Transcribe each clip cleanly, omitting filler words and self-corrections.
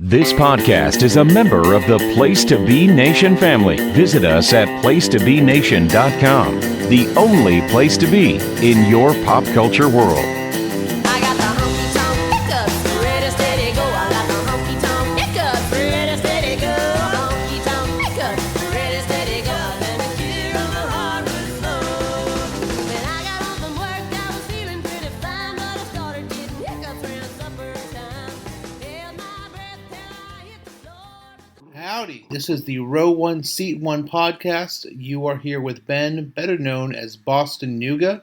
This podcast is a member of the Place to Be Nation family. Visit us at placetobenation.com, the only place to be in your pop culture world. I got the honky-tonk pickups, ready, steady, go. I got the honky-tonk pickups, ready, steady, go. Honky-tonk pickups, ready, steady, go. Let me clear on the hardwood floor. When I got home from work, I was feeling pretty fine, but I started getting hiccups around supper time. Held my breath till I hit the floor. Howdy, this is the Row 1, Seat 1 podcast. You are here with Ben, better known as Boston Nuga.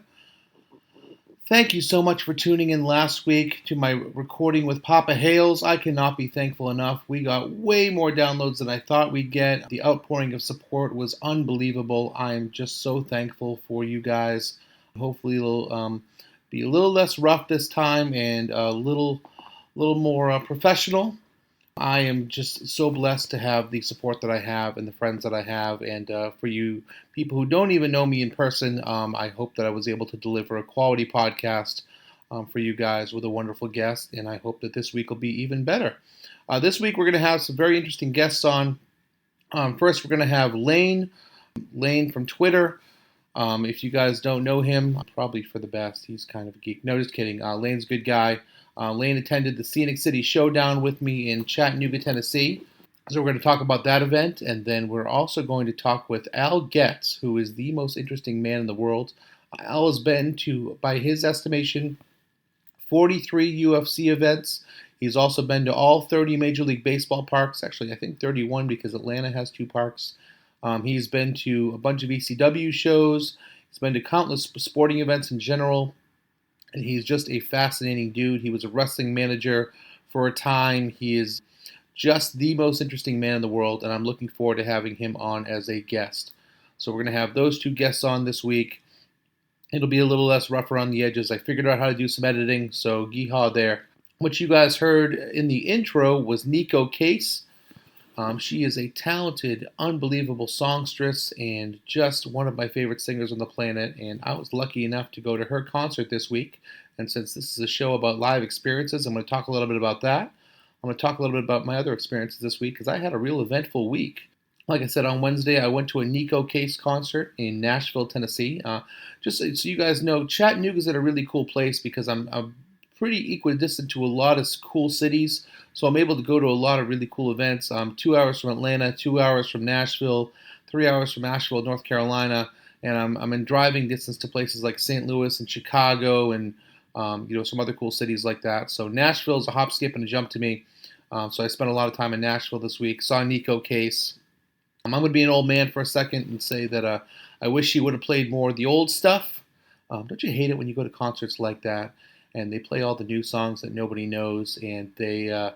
Thank you so much for tuning in last week to my recording with Papa Hales. I cannot be thankful enough. We got way more downloads than I thought we'd get. The outpouring of support was unbelievable. I am just so thankful for you guys. Hopefully it'll be a little less rough this time and a little more professional. I am just so blessed to have the support that I have and the friends that I have. And for you people who don't even know me in person, I hope that I was able to deliver a quality podcast for you guys with a wonderful guest. And I hope that this week will be even better. This week we're going to have some very interesting guests on. First, we're going to have Lane from Twitter. If you guys don't know him, probably for the best. He's kind of a geek. No, just kidding. Lane's a good guy. Lane attended the Scenic City Showdown with me in Chattanooga, Tennessee. So we're going to talk about that event, and then we're also going to talk with Al Getz, who is the most interesting man in the world. Al has been to, by his estimation, 43 UFC events. He's also been to all 30 Major League Baseball parks. Actually, I think 31 because Atlanta has 2 parks. He's been to a bunch of ECW shows. He's been to countless sporting events in general. And he's just a fascinating dude. He was a wrestling manager for a time. He is just the most interesting man in the world, and I'm looking forward to having him on as a guest. So we're going to have those 2 guests on this week. It'll be a little less rough around the edges. I figured out how to do some editing, so yeehaw there. What you guys heard in the intro was Nico Case. She is a talented, unbelievable songstress and just one of my favorite singers on the planet. And I was lucky enough to go to her concert this week. And since this is a show about live experiences, I'm going to talk a little bit about that. I'm going to talk a little bit about my other experiences this week because I had a real eventful week. Like I said, on Wednesday, I went to a Nico Case concert in Nashville, Tennessee. Just so you guys know, Chattanooga's at a really cool place because I'm pretty equidistant to a lot of cool cities. So I'm able to go to a lot of really cool events. 2 hours from Atlanta, 2 hours from Nashville, 3 hours from Asheville, North Carolina, and I'm in driving distance to places like St. Louis and Chicago and some other cool cities like that. So Nashville is a hop, skip, and a jump to me. So I spent a lot of time in Nashville this week. Saw Nico Case. I'm going to be an old man for a second and say that I wish he would have played more of the old stuff. Don't you hate it when you go to concerts like that and they play all the new songs that nobody knows and they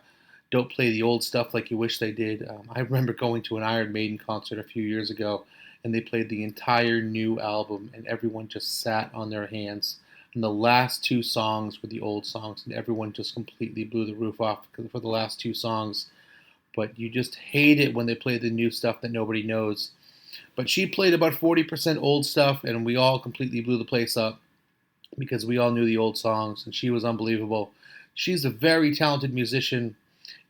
don't play the old stuff like you wish they did? I remember going to an Iron Maiden concert a few years ago, and they played the entire new album, and everyone just sat on their hands. And the last 2 songs were the old songs, and everyone just completely blew the roof off for the last 2 songs. But you just hate it when they play the new stuff that nobody knows. But she played about 40% old stuff, and we all completely blew the place up because we all knew the old songs, and she was unbelievable. She's a very talented musician.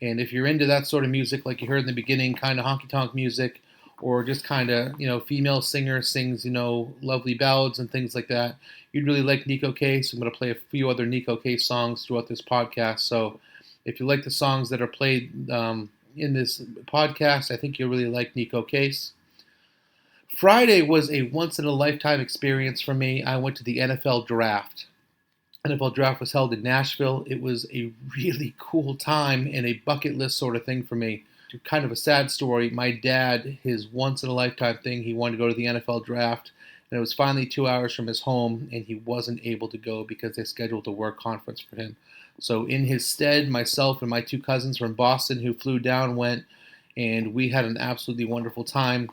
And if you're into that sort of music, like you heard in the beginning, kind of honky-tonk music, or just kind of, female singer sings, lovely ballads and things like that, you'd really like Nico Case. I'm going to play a few other Nico Case songs throughout this podcast. So if you like the songs that are played in this podcast, I think you'll really like Nico Case. Friday was a once-in-a-lifetime experience for me. I went to the NFL Draft. NFL Draft was held in Nashville. It was a really cool time and a bucket list sort of thing for me. Kind of a sad story. My dad, his once-in-a-lifetime thing, he wanted to go to the NFL Draft, and it was finally 2 hours from his home, and he wasn't able to go because they scheduled a work conference for him. So in his stead, myself and my 2 cousins from Boston who flew down went, and we had an absolutely wonderful time.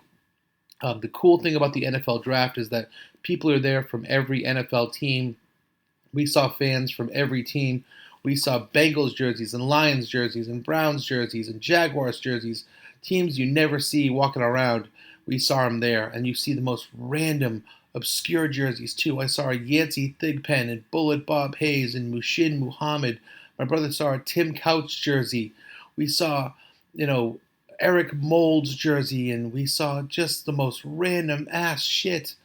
The cool thing about the NFL Draft is that people are there from every NFL team. We saw fans from every team. We saw Bengals jerseys and Lions jerseys and Browns jerseys and Jaguars jerseys, teams you never see walking around. We saw them there, and you see the most random, obscure jerseys too. I saw a Yancey Thigpen and Bullet Bob Hayes and Mushin Muhammad. My brother saw a Tim Couch jersey We saw, Eric Mold's jersey, and we saw just the most random ass shit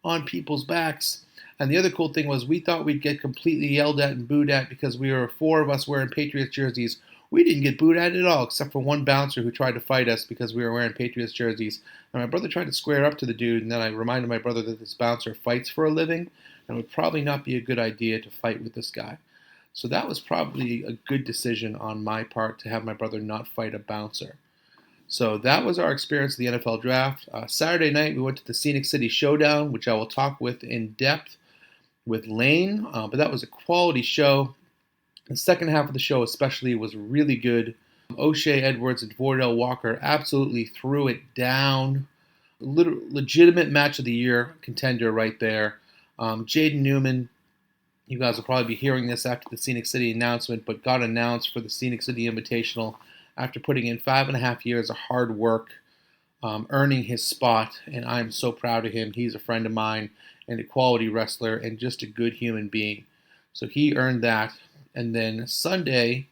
on people's backs. And the other cool thing was we thought we'd get completely yelled at and booed at because we were four of us wearing Patriots jerseys. We didn't get booed at all, except for one bouncer who tried to fight us because we were wearing Patriots jerseys. And my brother tried to square up to the dude, and then I reminded my brother that this bouncer fights for a living, and it would probably not be a good idea to fight with this guy. So that was probably a good decision on my part to have my brother not fight a bouncer. So that was our experience of the NFL Draft. Saturday night, we went to the Scenic City Showdown, which I will talk with in depth with Lane, but that was a quality show. The second half of the show especially was really good. O'Shea Edwards and Vordell Walker absolutely threw it down. Legitimate match of the year contender right there. Jaden Newman, you guys will probably be hearing this after the Scenic City announcement, but got announced for the Scenic City Invitational after putting in 5.5 years of hard work, earning his spot, and I'm so proud of him. He's a friend of mine and a quality wrestler and just a good human being. So he earned that. And then Saturday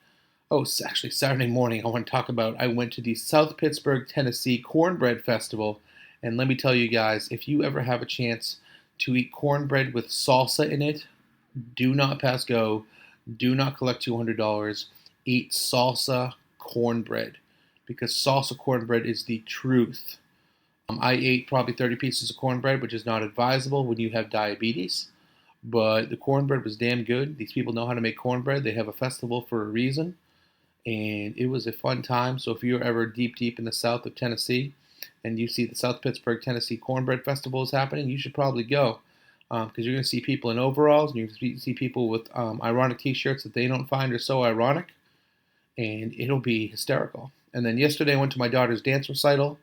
morning, I want to talk about, I went to the South Pittsburgh, Tennessee Cornbread Festival. And let me tell you guys, if you ever have a chance to eat cornbread with salsa in it, do not pass go. Do not collect $200. Eat salsa cornbread, because salsa cornbread is the truth. I ate probably 30 pieces of cornbread, which is not advisable when you have diabetes. But the cornbread was damn good. These people know how to make cornbread. They have a festival for a reason. And it was a fun time. So if you're ever deep in the south of Tennessee and you see the South Pittsburgh, Tennessee Cornbread Festival is happening, you should probably go. Because you're going to see people in overalls, and you're going to see people with ironic t-shirts that they don't find are so ironic. And it'll be hysterical. And then yesterday I went to my daughter's dance recital.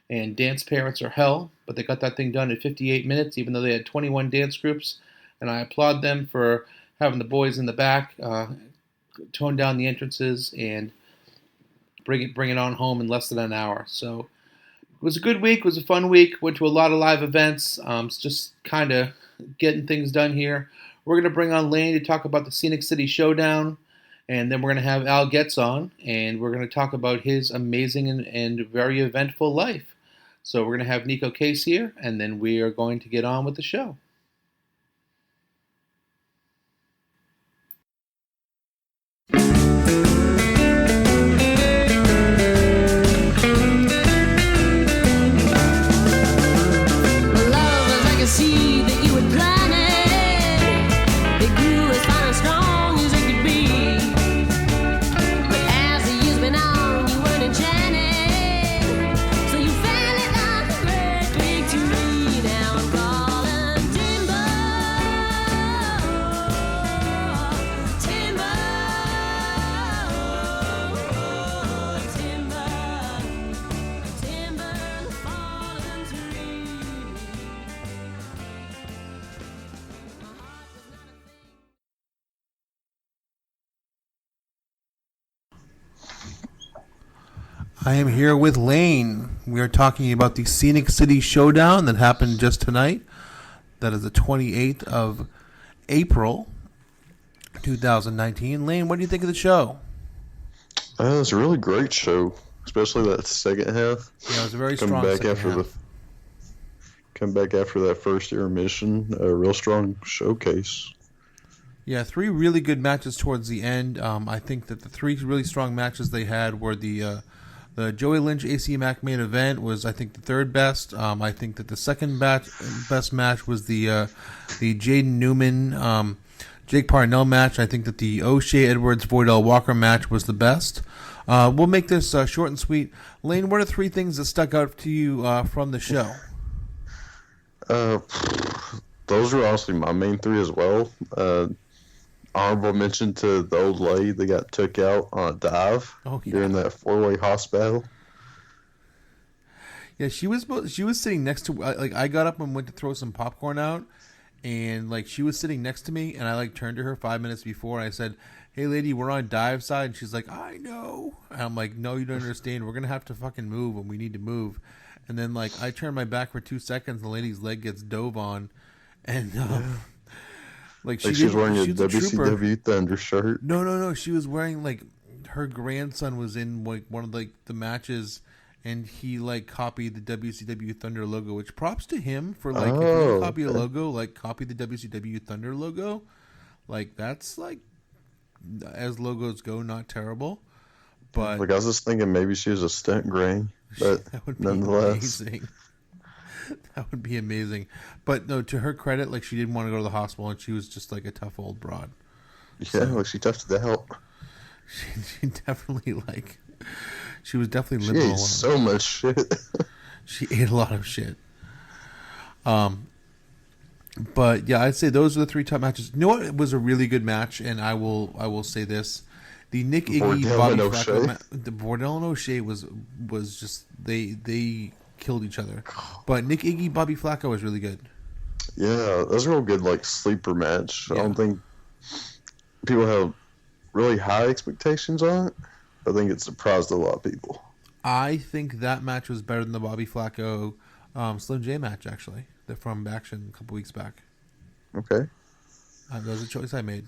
And dance parents are hell, but they got that thing done in 58 minutes, even though they had 21 dance groups. And I applaud them for having the boys in the back tone down the entrances and bring it on home in less than an hour. So it was a good week. It was a fun week. Went to a lot of live events. Just kind of getting things done here. We're going to bring on Lane to talk about the Scenic City Showdown. And then we're going to have Al Getz on, and we're going to talk about his amazing and very eventful life. So we're going to have Nico Case here, and then we are going to get on with the show. I am here with Lane. We are talking about the Scenic City Showdown that happened just tonight. That is the 28th of April, 2019. Lane, what do you think of the show? It was a really great show, especially that second half. Yeah, it was a very strong second half. Come back after that first intermission, a real strong showcase. Yeah, 3 really good matches towards the end. I think that the 3 really strong matches they had were the Joey Lynch AC Mack main event was, I think, the third best. I think that the second best match was the Jaden Newman Jake Parnell match. I think that the O'Shea Edwards Vordell Walker match was the best. We'll make this short and sweet. Lane, what are 3 things that stuck out to you from the show? Those were honestly my main 3 as well. Honorable mention to the old lady that got took out on a dive during that 4-way hoss battle. Yeah, she was sitting next to, I got up and went to throw some popcorn out, and she was sitting next to me, and I turned to her 5 minutes before, and I said, "Hey lady, we're on dive side," and she's like, "I know," and I'm like, "No, you don't understand. We're gonna have to fucking move, and we need to move." And then I turn my back for 2 seconds, and the lady's leg gets dove on, and she was wearing a WCW Thunder shirt. No. She was wearing her grandson was in like one of like the matches, and he like copied the WCW Thunder logo. Which props to him for like if you copy a logo, like copy the WCW Thunder logo. Like that's like as logos go, not terrible. But like I was just thinking maybe she was a stunt granny, but that would be nonetheless, amazing. That would be amazing. But no, to her credit, like she didn't want to go to the hospital, and she was just like a tough old broad. yeah, So, like she toughed it out. She definitely like. She was definitely She living ate alone. so much shit. She ate a lot of shit. But yeah, I'd say those are the 3 top matches. You know what? It was a really good match, and I will say this: the Nick Iggy Bordell Bobby and Flacco, O'Shea. the Bordell and O'Shea was just they killed each other. But Nick Iggy Bobby Flacco was really good. Yeah, that was a real good like sleeper match. Yeah. I don't think people have really high expectations on it. I think it surprised a lot of people. I think that match was better than the Bobby Flacco Slim J match, actually. They're from Action a couple weeks back. Okay. That was a choice I made.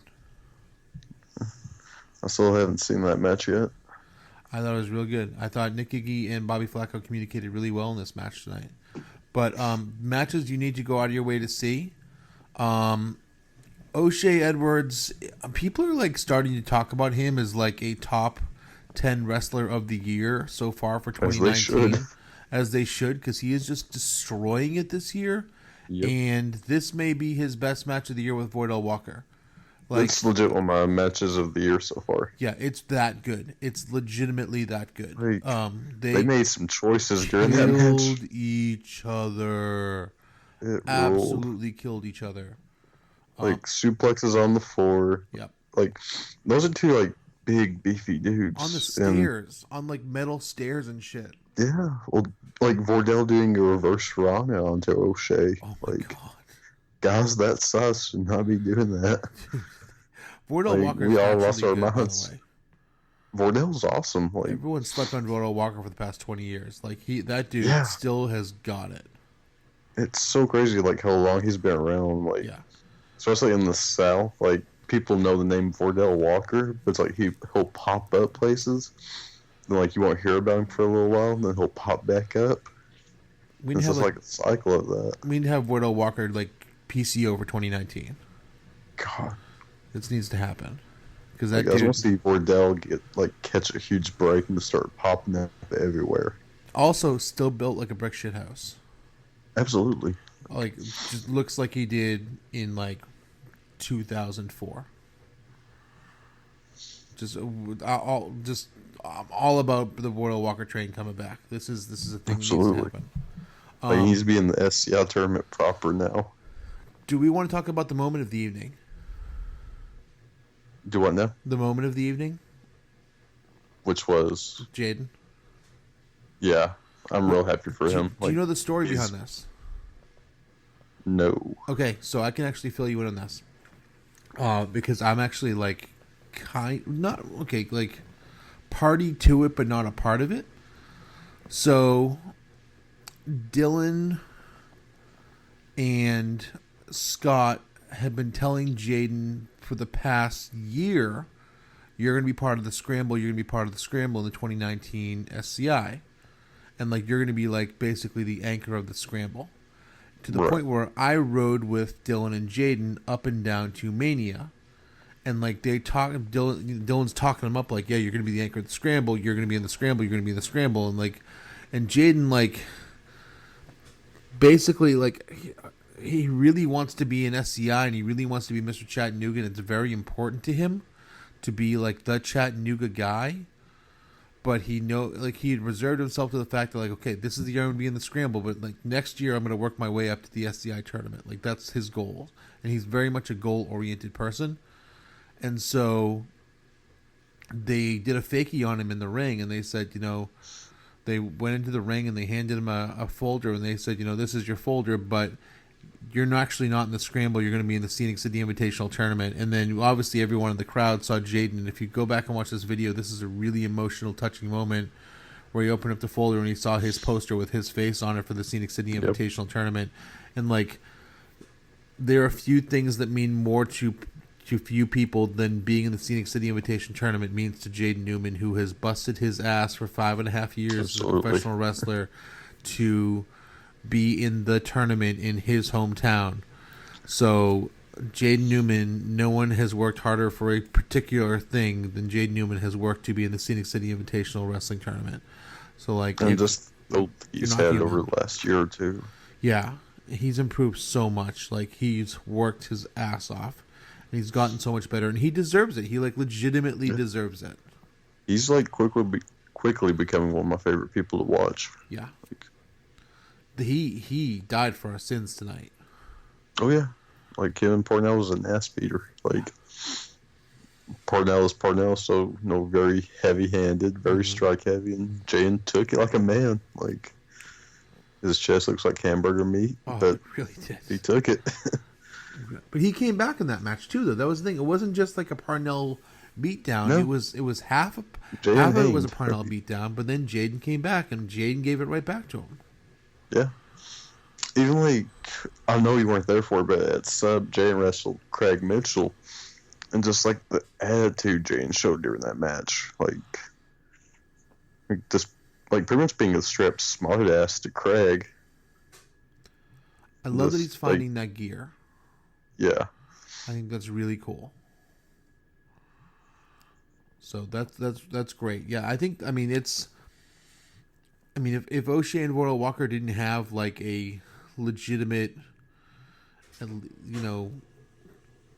I still haven't seen that match yet. I thought it was real good. I thought Nick Iggy and Bobby Flacco communicated really well in this match tonight. But matches you need to go out of your way to see. O'Shea Edwards, people are like starting to talk about him as like a top 10 wrestler of the year so far for 2019. As they should, because he is just destroying it this year. Yep. And this may be his best match of the year with Vordell Walker. Like, It's legit one of my matches of the year so far. yeah, it's that good. It's legitimately that good. Like, they made some choices during that killed match. each other. It rolled. Absolutely killed each other. Like suplexes on the floor. Yep. Like those are 2 like big beefy dudes On the And, stairs, on like metal stairs and shit. yeah, well, like Vordell doing a reverse Rana onto O'Shea. Oh my like god. guys that size should not be doing that. Vordell Like, Walker. we all actually lost our good, by the minds. way. Vordell's awesome. Like Everyone slept on Vordell Walker for the past 20 years. Like that dude Yeah. still has got it. it's so crazy, like how long he's been around. Like Yeah. especially in the South, like people know the name Vordell Walker, but it's like he'll pop up places. Then like you won't hear about him for a little while, and then he'll pop back up. We It's need to just have like a cycle of that. we need to have Vordell Walker like PCO for 2019. God, This needs to happen because like, that I just dude want to see Vordell get like catch a huge break and just start popping up everywhere. also still built like a brick shit house. Absolutely. Like just looks like he did in like 2004. All about the Vordell Walker train coming back. This is a thing that needs to Absolutely. happen. Like, he needs to be in the SCI tournament proper now. Do we want to talk about the moment of the evening? Do what now? The moment of the evening, Which was, Jaden. yeah, I'm real happy for him. Do you know the story he's- behind this? No. Okay, so I can actually fill you in on this. Because I'm actually like like party to it, but not a part of it. So Dylan and Scott have been telling Jaden for the past year, you're going to be part of the scramble. You're going to be part of the scramble in the 2019 SCI, and like you're going to be like basically the anchor of the scramble. To the Right. point where I rode with Dylan and Jaden up and down to Mania. And like they talk, Dylan's talking him up like, yeah, you're going to be the anchor of the scramble. You're going to be in the scramble. You're going to be in the scramble. And like, and Jaden like, basically like, he really wants to be in SCI and he really wants to be Mr. Chattanooga. And it's very important to him to be like the Chattanooga guy. But he he had reserved himself to the fact that like, okay, this is the year I'm going to be in the scramble, but like next year I'm going to work my way up to the SCI tournament. Like that's his goal, and he's very much a goal-oriented person. And so they did a fakie on him in the ring, and they said, they went into the ring and they handed him a folder, and they said, this is your folder, but you're actually not in the scramble. You're going to be in the Scenic City Invitational Tournament. And then obviously everyone in the crowd saw Jaden. And if you go back and watch this video, this is a really emotional, touching moment where he opened up the folder and he saw his poster with his face on it for the Scenic City Invitational Tournament. And like, there are a few things that mean more to to few people than being in the Scenic City Invitation Tournament means to Jaden Newman, who has busted his ass for 5.5 years Absolutely. as a professional wrestler to be in the tournament in his hometown. So Jaden Newman, no one has worked harder for a particular thing than Jaden Newman has worked to be in the Scenic City Invitational Wrestling Tournament. So like, And just he's not had human. over the last year or two. yeah, he's improved so much. Like, he's worked his ass off, and he's gotten so much better, and he deserves it. He like legitimately deserves it. He's like quickly becoming one of my favorite people to watch. Yeah, he died for our sins tonight. Oh yeah, like Kevin Parnell was an ass beater. Like Parnell is Parnell, so very heavy-handed, very strike heavy, and Jaden took it like a man. Like his chest looks like hamburger meat, Oh, but it really did. he took it. But he came back in that match too, though. That was the thing. It wasn't just like a Parnell beatdown. No. It was half of Jaden it was a Haynes. Parnell beatdown, but then Jaden came back, and Jaden gave it right back to him. Yeah. Even like, I know you weren't there for it, but at sub, Jaden wrestled Craig Mitchell, and just like the attitude Jaden showed during that match, like just like pretty much being a straight smart ass to Craig. I love that Just, he's finding that gear. Yeah. I think that's really cool. So that's great. Yeah, I mean if O'Shea and Royal Walker didn't have like a legitimate,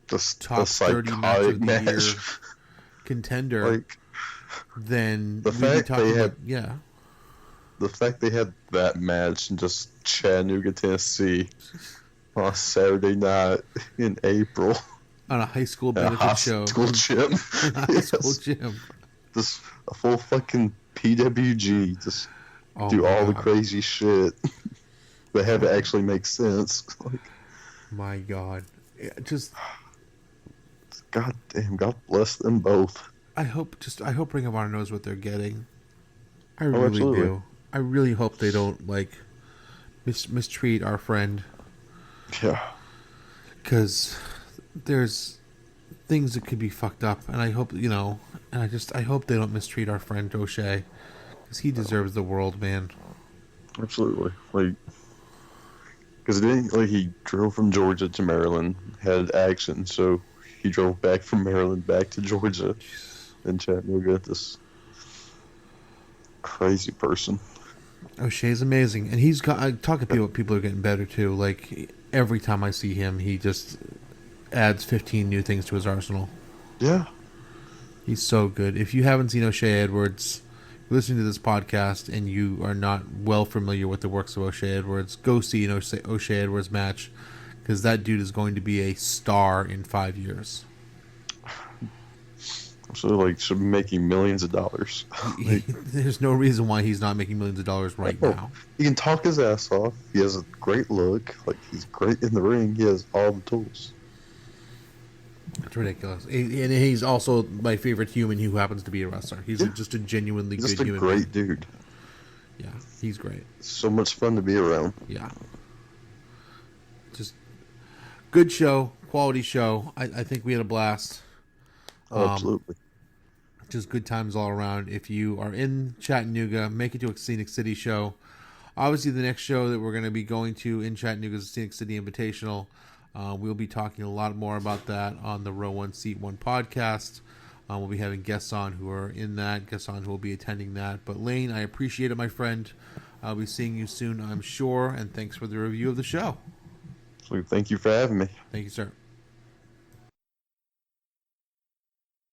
Just top a 30 match psychotic of the match. year contender, Like then the we'd be fact talking they about, had- the fact they had that match in just Chattanooga, Tennessee on a Saturday night in April on a high school at a benefit high show. school gym. High school Yes. gym. Just a full fucking PWG. Just Oh do my all the God. crazy shit that have it actually make sense. Like, My God. Yeah, just God damn, God bless them both. I hope Ring of Honor knows what they're getting. I really absolutely. do. I really hope they don't like mistreat our friend, Yeah. because there's things that could be fucked up, and I hope I hope they don't mistreat our friend O'Shea, because he deserves the world, man. Absolutely. Like, because he drove from Georgia to Maryland, had action, so he drove back from Maryland back to Georgia in Chattanooga. This crazy person. O'Shea's amazing, and he's got. I talk to people are getting better too. Like, every time I see him, he just adds 15 new things to his arsenal. Yeah. He's so good. If you haven't seen O'Shea Edwards, listening to this podcast, and you are not well familiar with the works of O'Shea Edwards, go see an O'Shea Edwards match, because that dude is going to be a star in 5 years. So, like, should be making millions of dollars. There's no reason why he's not making millions of dollars right now. He can talk his ass off. He has a great look. Like, he's great in the ring. He has all the tools. It's ridiculous. And he's also my favorite human who happens to be a wrestler. He's just a genuinely He's just good a human great being. dude. Yeah, he's great. So much fun to be around. Yeah. Just good show, quality show. I think we had a blast. Absolutely. Just good times all around. If you are in Chattanooga, make it to a Scenic City show. Obviously, the next show that we're going to be going to in Chattanooga is the Scenic City Invitational. We'll be talking a lot more about that on the Row 1 Seat 1 podcast. We'll be having guests on who are in that, guests on who will be attending that. But Lane, I appreciate it, my friend. I'll be seeing you soon, I'm sure. And thanks for the review of the show. So thank you for having me. Thank you, sir.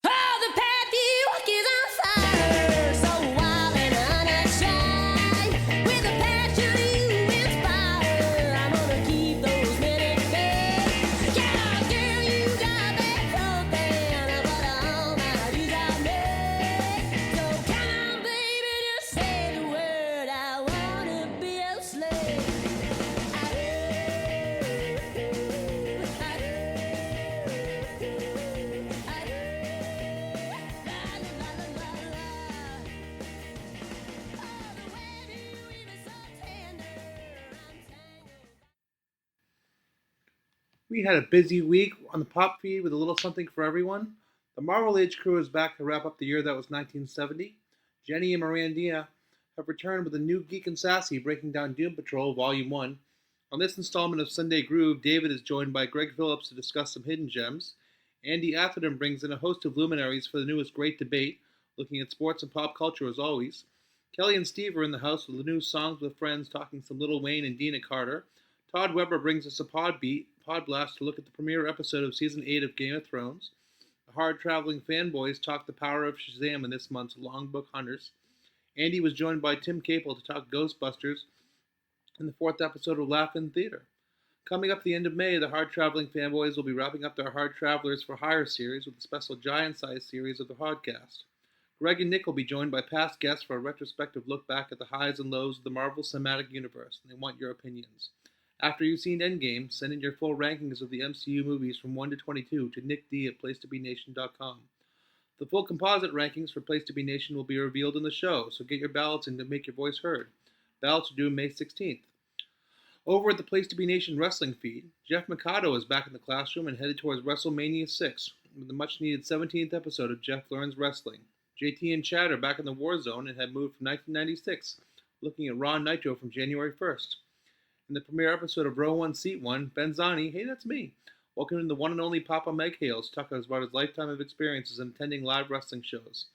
Oh, the path you walk is on fire, so wild and unashamed. With the passion you inspire, I'm gonna keep those minutes paid. Yeah, girl, you got that something, but all my dues are made. So come on, baby, just say the word. I wanna be a slave. I do. We had a busy week on the pop feed with a little something for everyone. The Marvel Age crew is back to wrap up the year that was 1970. Jenny and Mirandia have returned with a new Geek and Sassy breaking down Doom Patrol Volume 1. On this installment of Sunday Groove, David is joined by Greg Phillips to discuss some hidden gems. Andy Atherton brings in a host of luminaries for the newest Great Debate, looking at sports and pop culture as always. Kelly and Steve are in the house with the new Songs with Friends, talking some Lil Wayne and Dina Carter. Todd Weber brings us a pod blast to look at the premiere episode of Season 8 of Game of Thrones. The hard-traveling fanboys talk the power of Shazam in this month's Long Book Hunters. Andy was joined by Tim Capel to talk Ghostbusters in the 4th episode of Laugh-In Theater. Coming up at the end of May, the hard-traveling fanboys will be wrapping up their Hard Travelers for Hire series with a special giant-sized series of the podcast. Greg and Nick will be joined by past guests for a retrospective look back at the highs and lows of the Marvel Cinematic Universe, and they want your opinions. After you've seen Endgame, send in your full rankings of the MCU movies from 1 to 22 to nickd at placetobenation.com. The full composite rankings for Place to Be Nation will be revealed in the show, so get your ballots in to make your voice heard. Ballots are due May 16th. Over at the Place to Be Nation wrestling feed, Jeff Mikado is back in the classroom and headed towards WrestleMania 6 with the much-needed 17th episode of Jeff Learns Wrestling. JT and Chad are back in the war zone and have moved from 1996, looking at Raw Nitro from January 1st. In the premiere episode of Row 1, Seat 1, Ben Zani, hey, that's me, welcoming the one and only Papa Meg Hales to talk about his lifetime of experiences in attending live wrestling shows.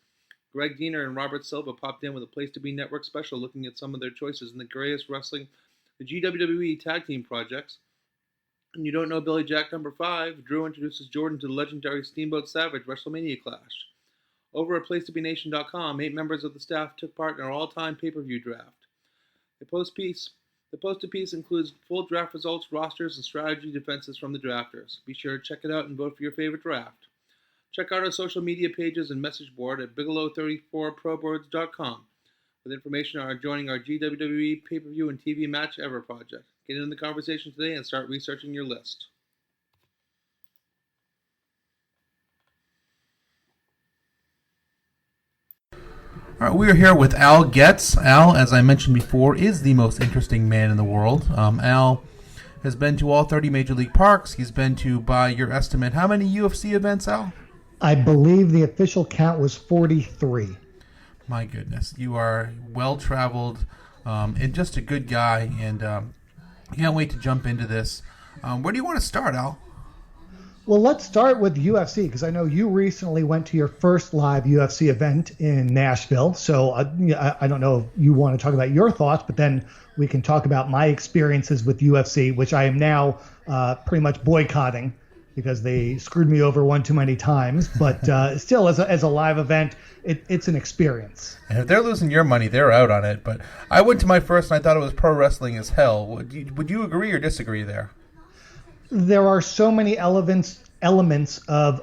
Greg Diener and Robert Silva popped in with a Place to Be Network special looking at some of their choices in the Greatest Wrestling, the GWWE Tag Team projects. And you don't know Billy Jack number 5, Drew introduces Jordan to the legendary Steamboat Savage WrestleMania Clash. Over at PlaceToBeNation.com, 8 members of the staff took part in our all-time pay-per-view draft. The posted piece includes full draft results, rosters, and strategy defenses from the drafters. Be sure to check it out and vote for your favorite draft. Check out our social media pages and message board at Bigelow34proboards.com with information on joining our GWWE pay-per-view and TV Match Ever project. Get in the conversation today and start researching your list. All right, we are here with Al Getz. Al, as I mentioned before, is the most interesting man in the world. Al has been to all 30 Major League Parks. He's been to, by your estimate, how many UFC events, Al? I believe the official count was 43. My goodness. You are well-traveled and just a good guy, and can't wait to jump into this. Where do you want to start, Al? Well, let's start with UFC, because I know you recently went to your first live UFC event in Nashville. So I don't know if you want to talk about your thoughts, but then we can talk about my experiences with UFC, which I am now pretty much boycotting because they screwed me over one too many times. But still, as a live event, it's an experience. And if they're losing your money, they're out on it. But I went to my first, and I thought it was pro wrestling as hell. Would you agree or disagree there? There are so many elements of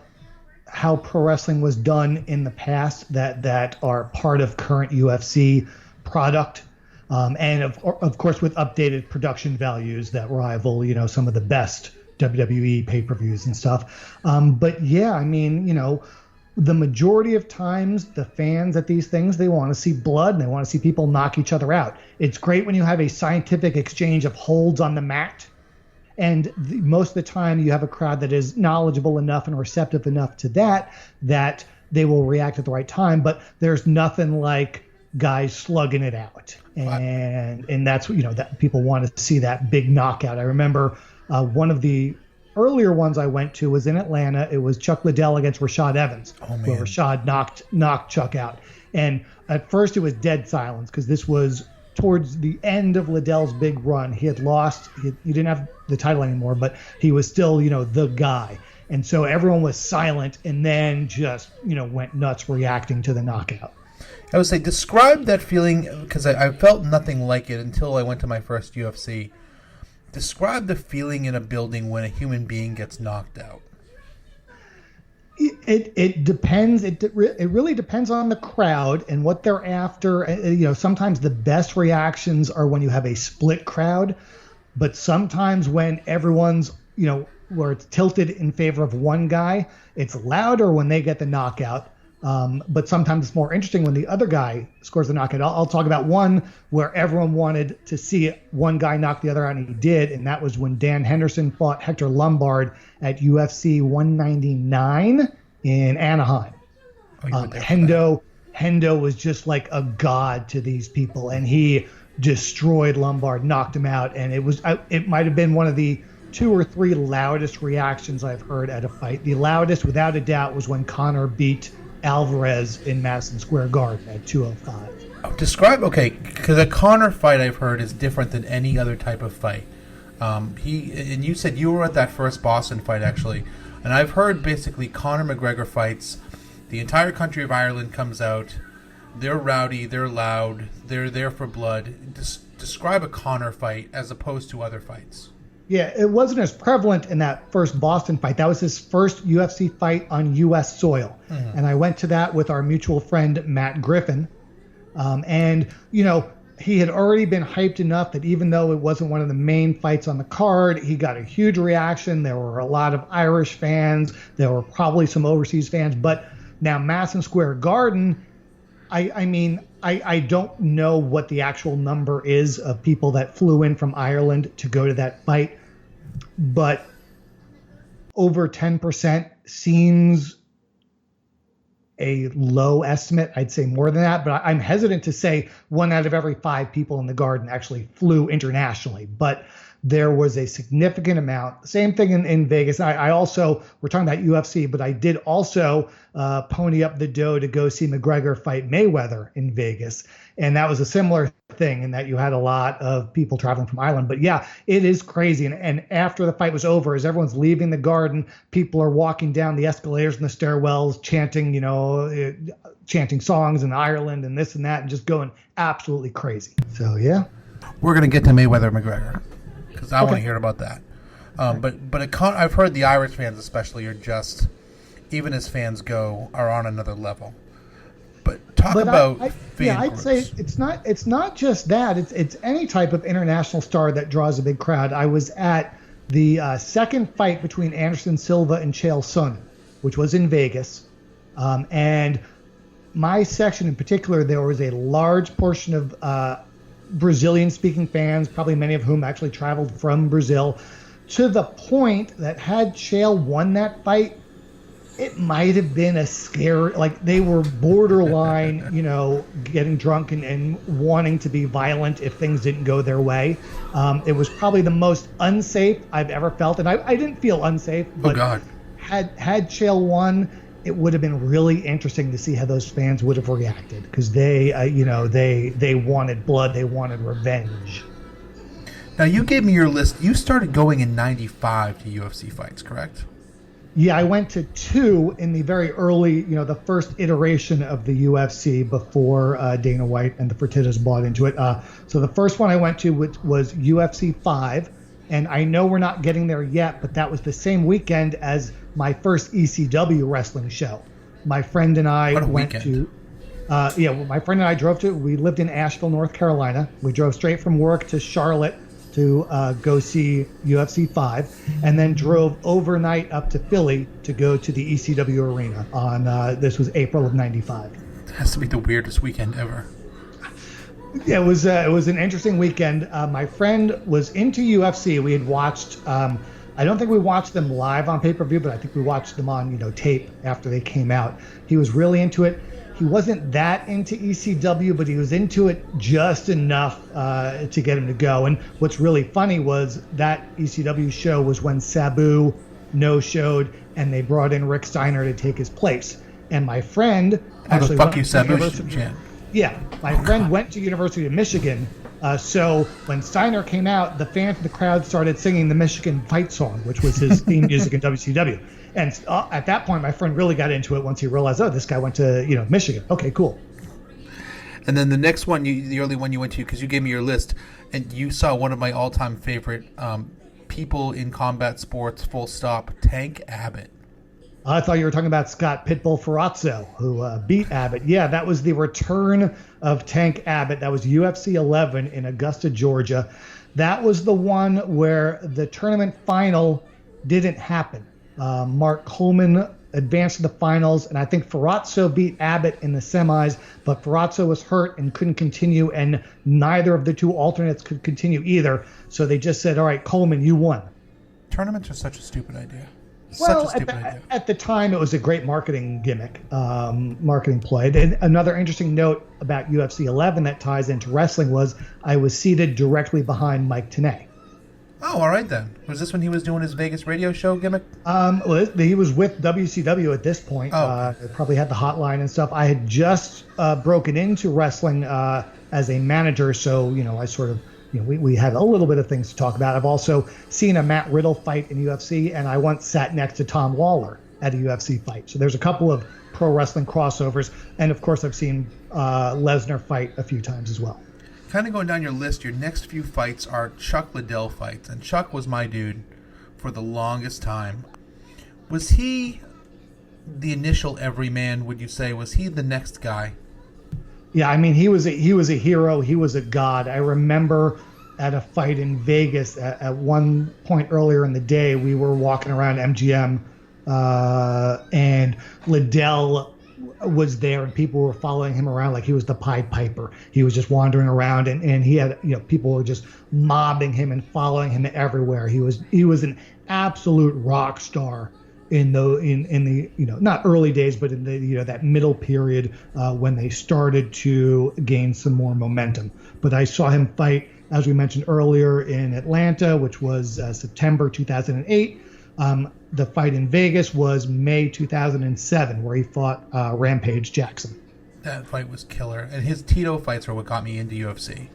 how pro wrestling was done in the past that are part of current UFC product, and of course with updated production values that rival some of the best WWE pay-per-views and stuff. But yeah, I mean, the majority of times the fans at these things, they want to see blood and they want to see people knock each other out. It's great when you have a scientific exchange of holds on the mat. And most of the time you have a crowd that is knowledgeable enough and receptive enough to that they will react at the right time. But there's nothing like guys slugging it out. And that's, that people want to see that big knockout. I remember one of the earlier ones I went to was in Atlanta. It was Chuck Liddell against Rashad Evans, where Rashad knocked Chuck out. And at first it was dead silence because this was towards the end of Liddell's big run. He had lost. He didn't have the title anymore, but he was still, the guy. And so everyone was silent and then just, went nuts reacting to the knockout. I would say describe that feeling, because I felt nothing like it until I went to my first UFC. Describe the feeling in a building when a human being gets knocked out. It depends. It really depends on the crowd and what they're after. Sometimes the best reactions are when you have a split crowd, but sometimes when everyone's, where it's tilted in favor of one guy, it's louder when they get the knockout. But sometimes it's more interesting when the other guy scores the knockout. I'll talk about one where everyone wanted to see one guy knock the other out, and he did, and that was when Dan Henderson fought Hector Lombard at UFC 199 in Anaheim. Hendo was just like a god to these people, and he destroyed Lombard, knocked him out, and it might have been one of the 2 or 3 loudest reactions I've heard at a fight. The loudest, without a doubt, was when Conor beat Alvarez in Madison Square Garden at 205. Because a Conor fight I've heard is different than any other type of fight. And you said you were at that first Boston fight actually, and I've heard basically Conor McGregor fights. The entire country of Ireland comes out. They're rowdy, they're loud, they're there for blood. Describe a Conor fight as opposed to other fights. Yeah, it wasn't as prevalent in that first Boston fight. That was his first UFC fight on U.S. soil. Mm-hmm. And I went to that with our mutual friend, Matt Griffin. And, he had already been hyped enough that even though it wasn't one of the main fights on the card, he got a huge reaction. There were a lot of Irish fans. There were probably some overseas fans. But now Madison Square Garden, I don't know what the actual number is of people that flew in from Ireland to go to that fight, but over 10% seems a low estimate. I'd say more than that, but I'm hesitant to say 1 out of every 5 people in the Garden actually flew internationally, but there was a significant amount. Same thing in Vegas. I also, we're talking about UFC, but I did also pony up the dough to go see McGregor fight Mayweather in Vegas. And that was a similar thing in that you had a lot of people traveling from Ireland. But yeah, it is crazy. And after the fight was over, as everyone's leaving the Garden, people are walking down the escalators and the stairwells, chanting songs in Ireland and this and that, and just going absolutely crazy. So yeah. We're going to get to Mayweather McGregor, because I want to hear about that. I've heard the Irish fans especially are just, even as fans go, are on another level. But talk about fan I'd groups. say it's not just that. It's any type of international star that draws a big crowd. I was at the second fight between Anderson Silva and Chael Sonnen, which was in Vegas, and my section in particular, there was a large portion of Brazilian-speaking fans, probably many of whom actually traveled from Brazil, to the point that had Chael won that fight, it might have been a scare. Like, they were borderline, getting drunk and wanting to be violent if things didn't go their way. It was probably the most unsafe I've ever felt, and I didn't feel unsafe. But had Chael won, it would have been really interesting to see how those fans would have reacted, because they wanted blood, they wanted revenge. Now, you gave me your list. You started going in '95 to UFC fights, correct? Yeah, I went to 2 in the very early, the first iteration of the UFC before Dana White and the Fertittas bought into it. So the first one I went to was UFC 5, and I know we're not getting there yet, but that was the same weekend as my first ECW wrestling show. My friend and I went to. My friend and I drove to. We lived in Asheville, North Carolina. We drove straight from work to Charlotte to go see UFC 5, and then drove overnight up to Philly to go to the ECW arena on this was April of '95. It has to be the weirdest weekend ever. Yeah, it was an interesting weekend. My friend was into UFC. We had watched. I don't think we watched them live on pay-per-view, but I think we watched them on tape after they came out. He was really into it. He wasn't that into ECW, but he was into it just enough to get him to go. And what's really funny was that ECW show was when Sabu no-showed, and they brought in Rick Steiner to take his place. And my friend actually fuck you, Sabu chant. Yeah, my friend went to University of Michigan. So when Steiner came out, the fans in the crowd started singing the Michigan fight song, which was his theme music in WCW. And at that point, my friend really got into it once he realized, this guy went to Michigan. Okay, cool. And then the next one, the early one you went to, because you gave me your list, and you saw one of my all-time favorite people in combat sports, full stop, Tank Abbott. I thought you were talking about Scott Pitbull Ferrazzo, who beat Abbott. Yeah, that was the return of Tank Abbott. That was UFC 11 in Augusta, Georgia. That was the one where the tournament final didn't happen. Mark Coleman advanced to the finals, and I think Ferrazzo beat Abbott in the semis, but Ferrazzo was hurt and couldn't continue, and neither of the two alternates could continue either. So they just said, all right, Coleman, you won. Tournaments are such a stupid idea. Well, at the time, it was a great marketing gimmick, marketing ploy. And another interesting note about UFC 11 that ties into wrestling was I was seated directly behind Mike Tenay. Oh, all right then. Was this when he was doing his Vegas radio show gimmick? Well, he was with WCW at this point. Oh. Probably had the hotline and stuff. I had just broken into wrestling as a manager, so I sort of. We had a little bit of things to talk about. I've also seen a Matt Riddle fight in UFC, and I once sat next to Tom Lawler at a UFC fight. So there's a couple of pro wrestling crossovers. And, of course, I've seen Lesnar fight a few times as well. Kind of going down your list, your next few fights are Chuck Liddell fights. And Chuck was my dude for the longest time. Was he the initial everyman, would you say? Was he the next guy? Yeah, I mean, he was a hero. He was a god. I remember at a fight in Vegas at one point earlier in the day, we were walking around MGM, and Liddell was there, and people were following him around like he was the Pied Piper. He was just wandering around, and he had people were just mobbing him and following him everywhere. He was an absolute rock star in the not early days, but in the that middle period when they started to gain some more momentum. But I saw him fight, as we mentioned earlier, in Atlanta, which was September 2008. The fight in Vegas was May 2007, where he fought Rampage Jackson. That fight was killer, and his Tito fights are what got me into UFC.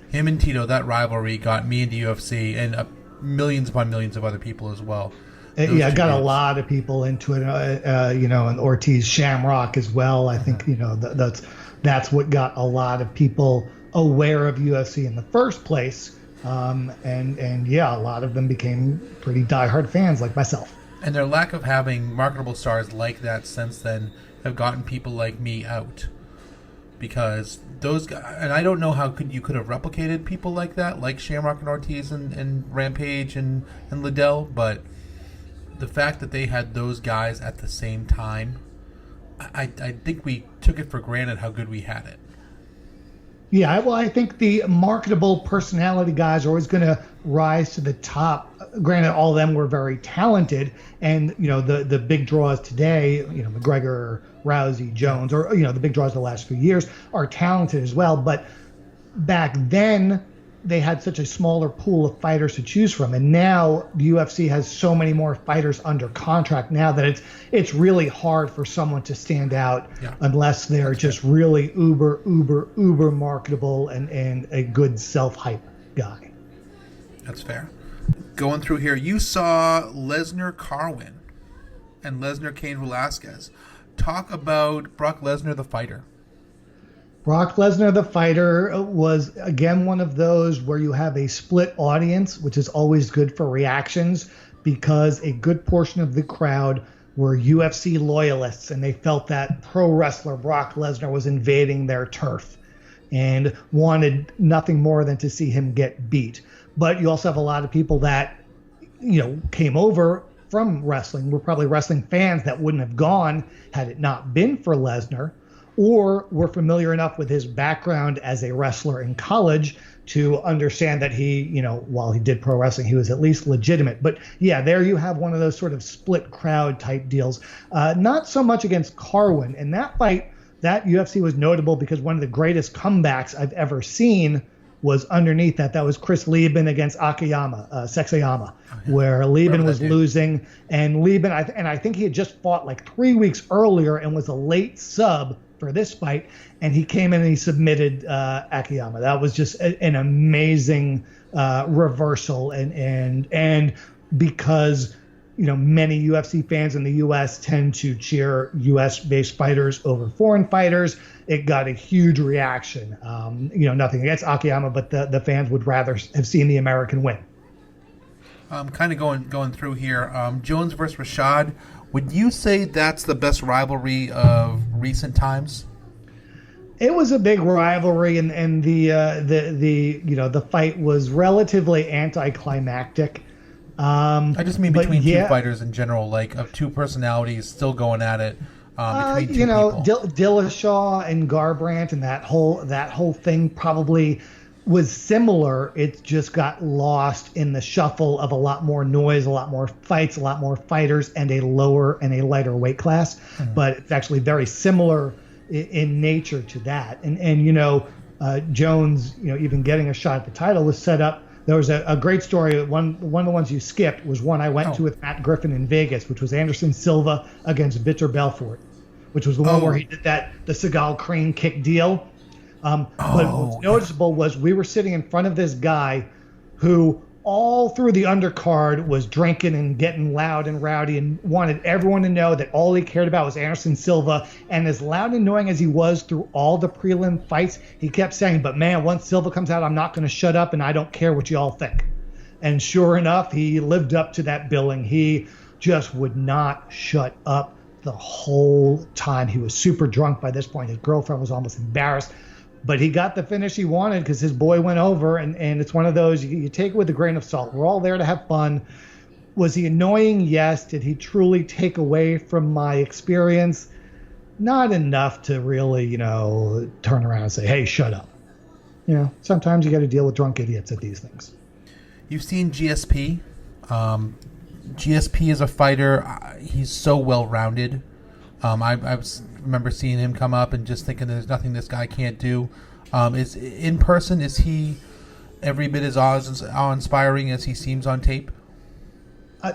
Him and Tito, that rivalry got me into UFC, and millions upon millions of other people as well. Yeah, got a lot of people into it, and Ortiz Shamrock as well. I think that's what got a lot of people aware of UFC in the first place, and yeah, a lot of them became pretty diehard fans like myself. And their lack of having marketable stars like that since then have gotten people like me out, because those guys, and I don't know how you could have replicated people like that, like Shamrock and Ortiz and Rampage and Liddell, but the fact that they had those guys at the same time, I think we took it for granted how good we had it. Yeah, well, I think the marketable personality guys are always going to rise to the top. Granted, all of them were very talented, and the big draws today, McGregor, Rousey, Jones, or the big draws the last few years are talented as well. But back then, they had such a smaller pool of fighters to choose from, and now the UFC has so many more fighters under contract now that it's really hard for someone to stand out unless they're just really uber marketable and a good self-hype guy. That's fair. Going through here, you saw Lesnar Carwin and Lesnar Cain Velasquez. Talk about Brock Lesnar the fighter. Brock Lesnar, the fighter, was, again, one of those where you have a split audience, which is always good for reactions, because a good portion of the crowd were UFC loyalists, and they felt that pro wrestler Brock Lesnar was invading their turf and wanted nothing more than to see him get beat. But you also have a lot of people that, came over from wrestling, were probably wrestling fans that wouldn't have gone had it not been for Lesnar, or were familiar enough with his background as a wrestler in college to understand that he, while he did pro wrestling, he was at least legitimate. But yeah, there you have one of those sort of split crowd type deals. Not so much against Carwin. In that fight, that UFC was notable because one of the greatest comebacks I've ever seen was underneath that. That was Chris Lieben against Sexayama, where Lieben was losing, and Lieben, I think he had just fought like 3 weeks earlier and was a late sub for this fight, and he came in and he submitted Akiyama. That was just an amazing reversal, and because many UFC fans in the U.S. tend to cheer U.S.-based fighters over foreign fighters, it got a huge reaction. Nothing against Akiyama, but the fans would rather have seen the American win. Kind of going through here, Jones versus Rashad. Would you say that's the best rivalry of recent times? It was a big rivalry, and the fight was relatively anticlimactic. I just mean but between two yeah, fighters in general, like of two personalities still going at it between two you know, people. Dillashaw and Garbrandt and that whole thing probably was similar. It just got lost in the shuffle of a lot more noise, a lot more fights, a lot more fighters, and a lower and a lighter weight class. But it's actually very similar in nature to that. And you know, Jones, you know, even getting a shot at the title was set up. There was a great story. One of the ones you skipped was one I went to with Matt Griffin in Vegas, which was Anderson Silva against Vitor Belfort, which was the one where he did the Seagal crane kick deal. But what's noticeable was we were sitting in front of this guy who all through the undercard was drinking and getting loud and rowdy and wanted everyone to know that all he cared about was Anderson Silva. And as loud and annoying as he was through all the prelim fights, he kept saying, but man, once Silva comes out, I'm not going to shut up and I don't care what you all think. And sure enough, he lived up to that billing. He just would not shut up the whole time. He was super drunk by this point. His girlfriend was almost embarrassed. But he got the finish he wanted because his boy went over, and it's one of those, you take it with a grain of salt. We're all there to have fun. Was he annoying? Yes. Did he truly take away from my experience? Not enough to really, you know, turn around and say, hey, shut up. You know, sometimes you got to deal with drunk idiots at these things. You've seen GSP. GSP is a fighter. He's so well-rounded. I remember seeing him come up and just thinking there's nothing this guy can't do. Is in person, is he every bit as awe-inspiring as he seems on tape?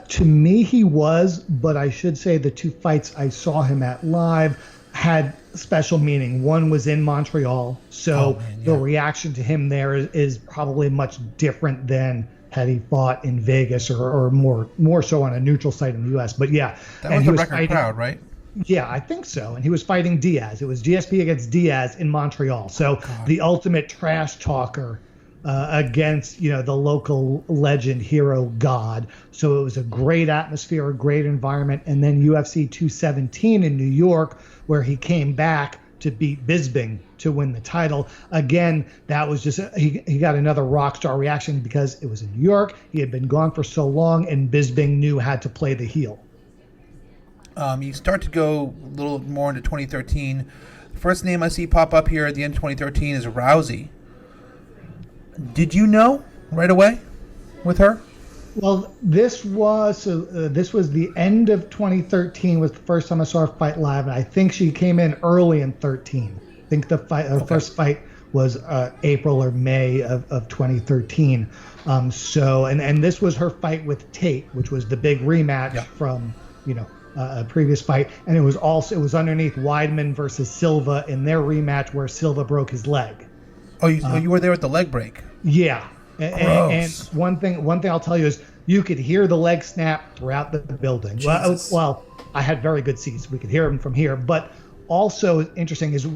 To me, he was, but I should say the two fights I saw him at live had special meaning. One was in Montreal, so the reaction to him there is probably much different than had he fought in Vegas or more so on a neutral site in the U.S. But yeah, that was a record crowd, right? Yeah, I think so. And he was fighting Diaz. It was GSP against Diaz in Montreal. So the ultimate trash talker against, you know, the local legend, hero, god. So it was a great atmosphere, a great environment. And then UFC 217 in New York, where he came back to beat Bisping to win the title. Again, that was just, he got another rock star reaction because it was in New York. He had been gone for so long, and Bisping knew how to play the heel. You start to go a little more into 2013. The first name I see pop up here at the end of 2013 is Rousey. Did you know right away with her? Well, this was the end of 2013 was the first time I saw her fight live, and I think she came in early in 13. I think the first fight was April or May of 2013. So this was her fight with Tate, which was the big rematch from, you know, a previous fight, and it was underneath Weidman versus Silva in their rematch where Silva broke his leg. Oh, you were there at the leg break. Yeah, and one thing I'll tell you is you could hear the leg snap throughout the building. Well, I had very good seats; we could hear them from here. But also interesting is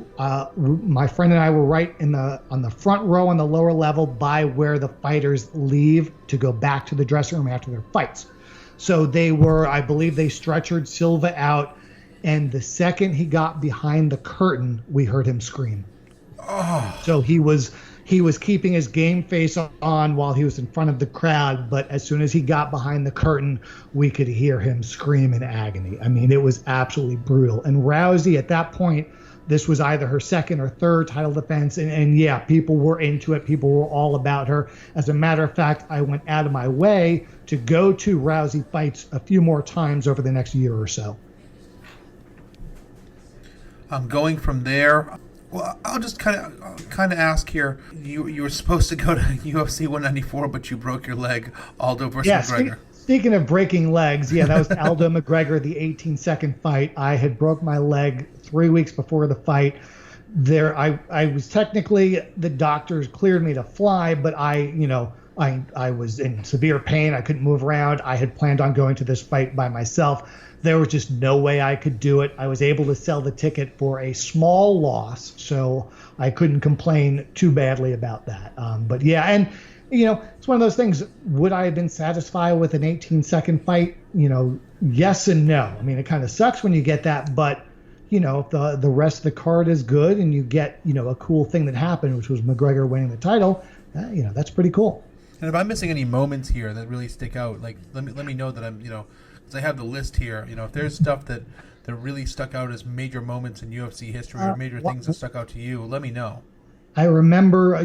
my friend and I were right on the front row on the lower level by where the fighters leave to go back to the dressing room after their fights. So I believe they stretchered Silva out, and the second he got behind the curtain, we heard him scream. Oh. So he was keeping his game face on while he was in front of the crowd, but as soon as he got behind the curtain, we could hear him scream in agony. I mean, it was absolutely brutal. And Rousey, at that point, this was either her second or third title defense, and yeah, people were into it. People were all about her. As a matter of fact, I went out of my way to go to Rousey fights a few more times over the next year or so. Going from there, well, I'll just kind of ask here. You were supposed to go to UFC 194, but you broke your leg. Aldo versus McGregor. Speaking of breaking legs, yeah, that was Aldo McGregor, the 18-second fight. I had broke my leg 3 weeks before the fight. I was technically, the doctors cleared me to fly, but I was in severe pain. I couldn't move around. I had planned on going to this fight by myself. There was just no way I could do it. I was able to sell the ticket for a small loss, so I couldn't complain too badly about that. But yeah, and it's one of those things. Would I have been satisfied with an 18-second fight? Yes and no. I mean, it kind of sucks when you get that, but if the rest of the card is good and you get a cool thing that happened, which was McGregor winning the title, that's pretty cool. And if I'm missing any moments here that really stick out, like let me know that I'm, because I have the list here. If there's stuff that really stuck out as major moments in UFC history or major things that stuck out to you, let me know. I remember,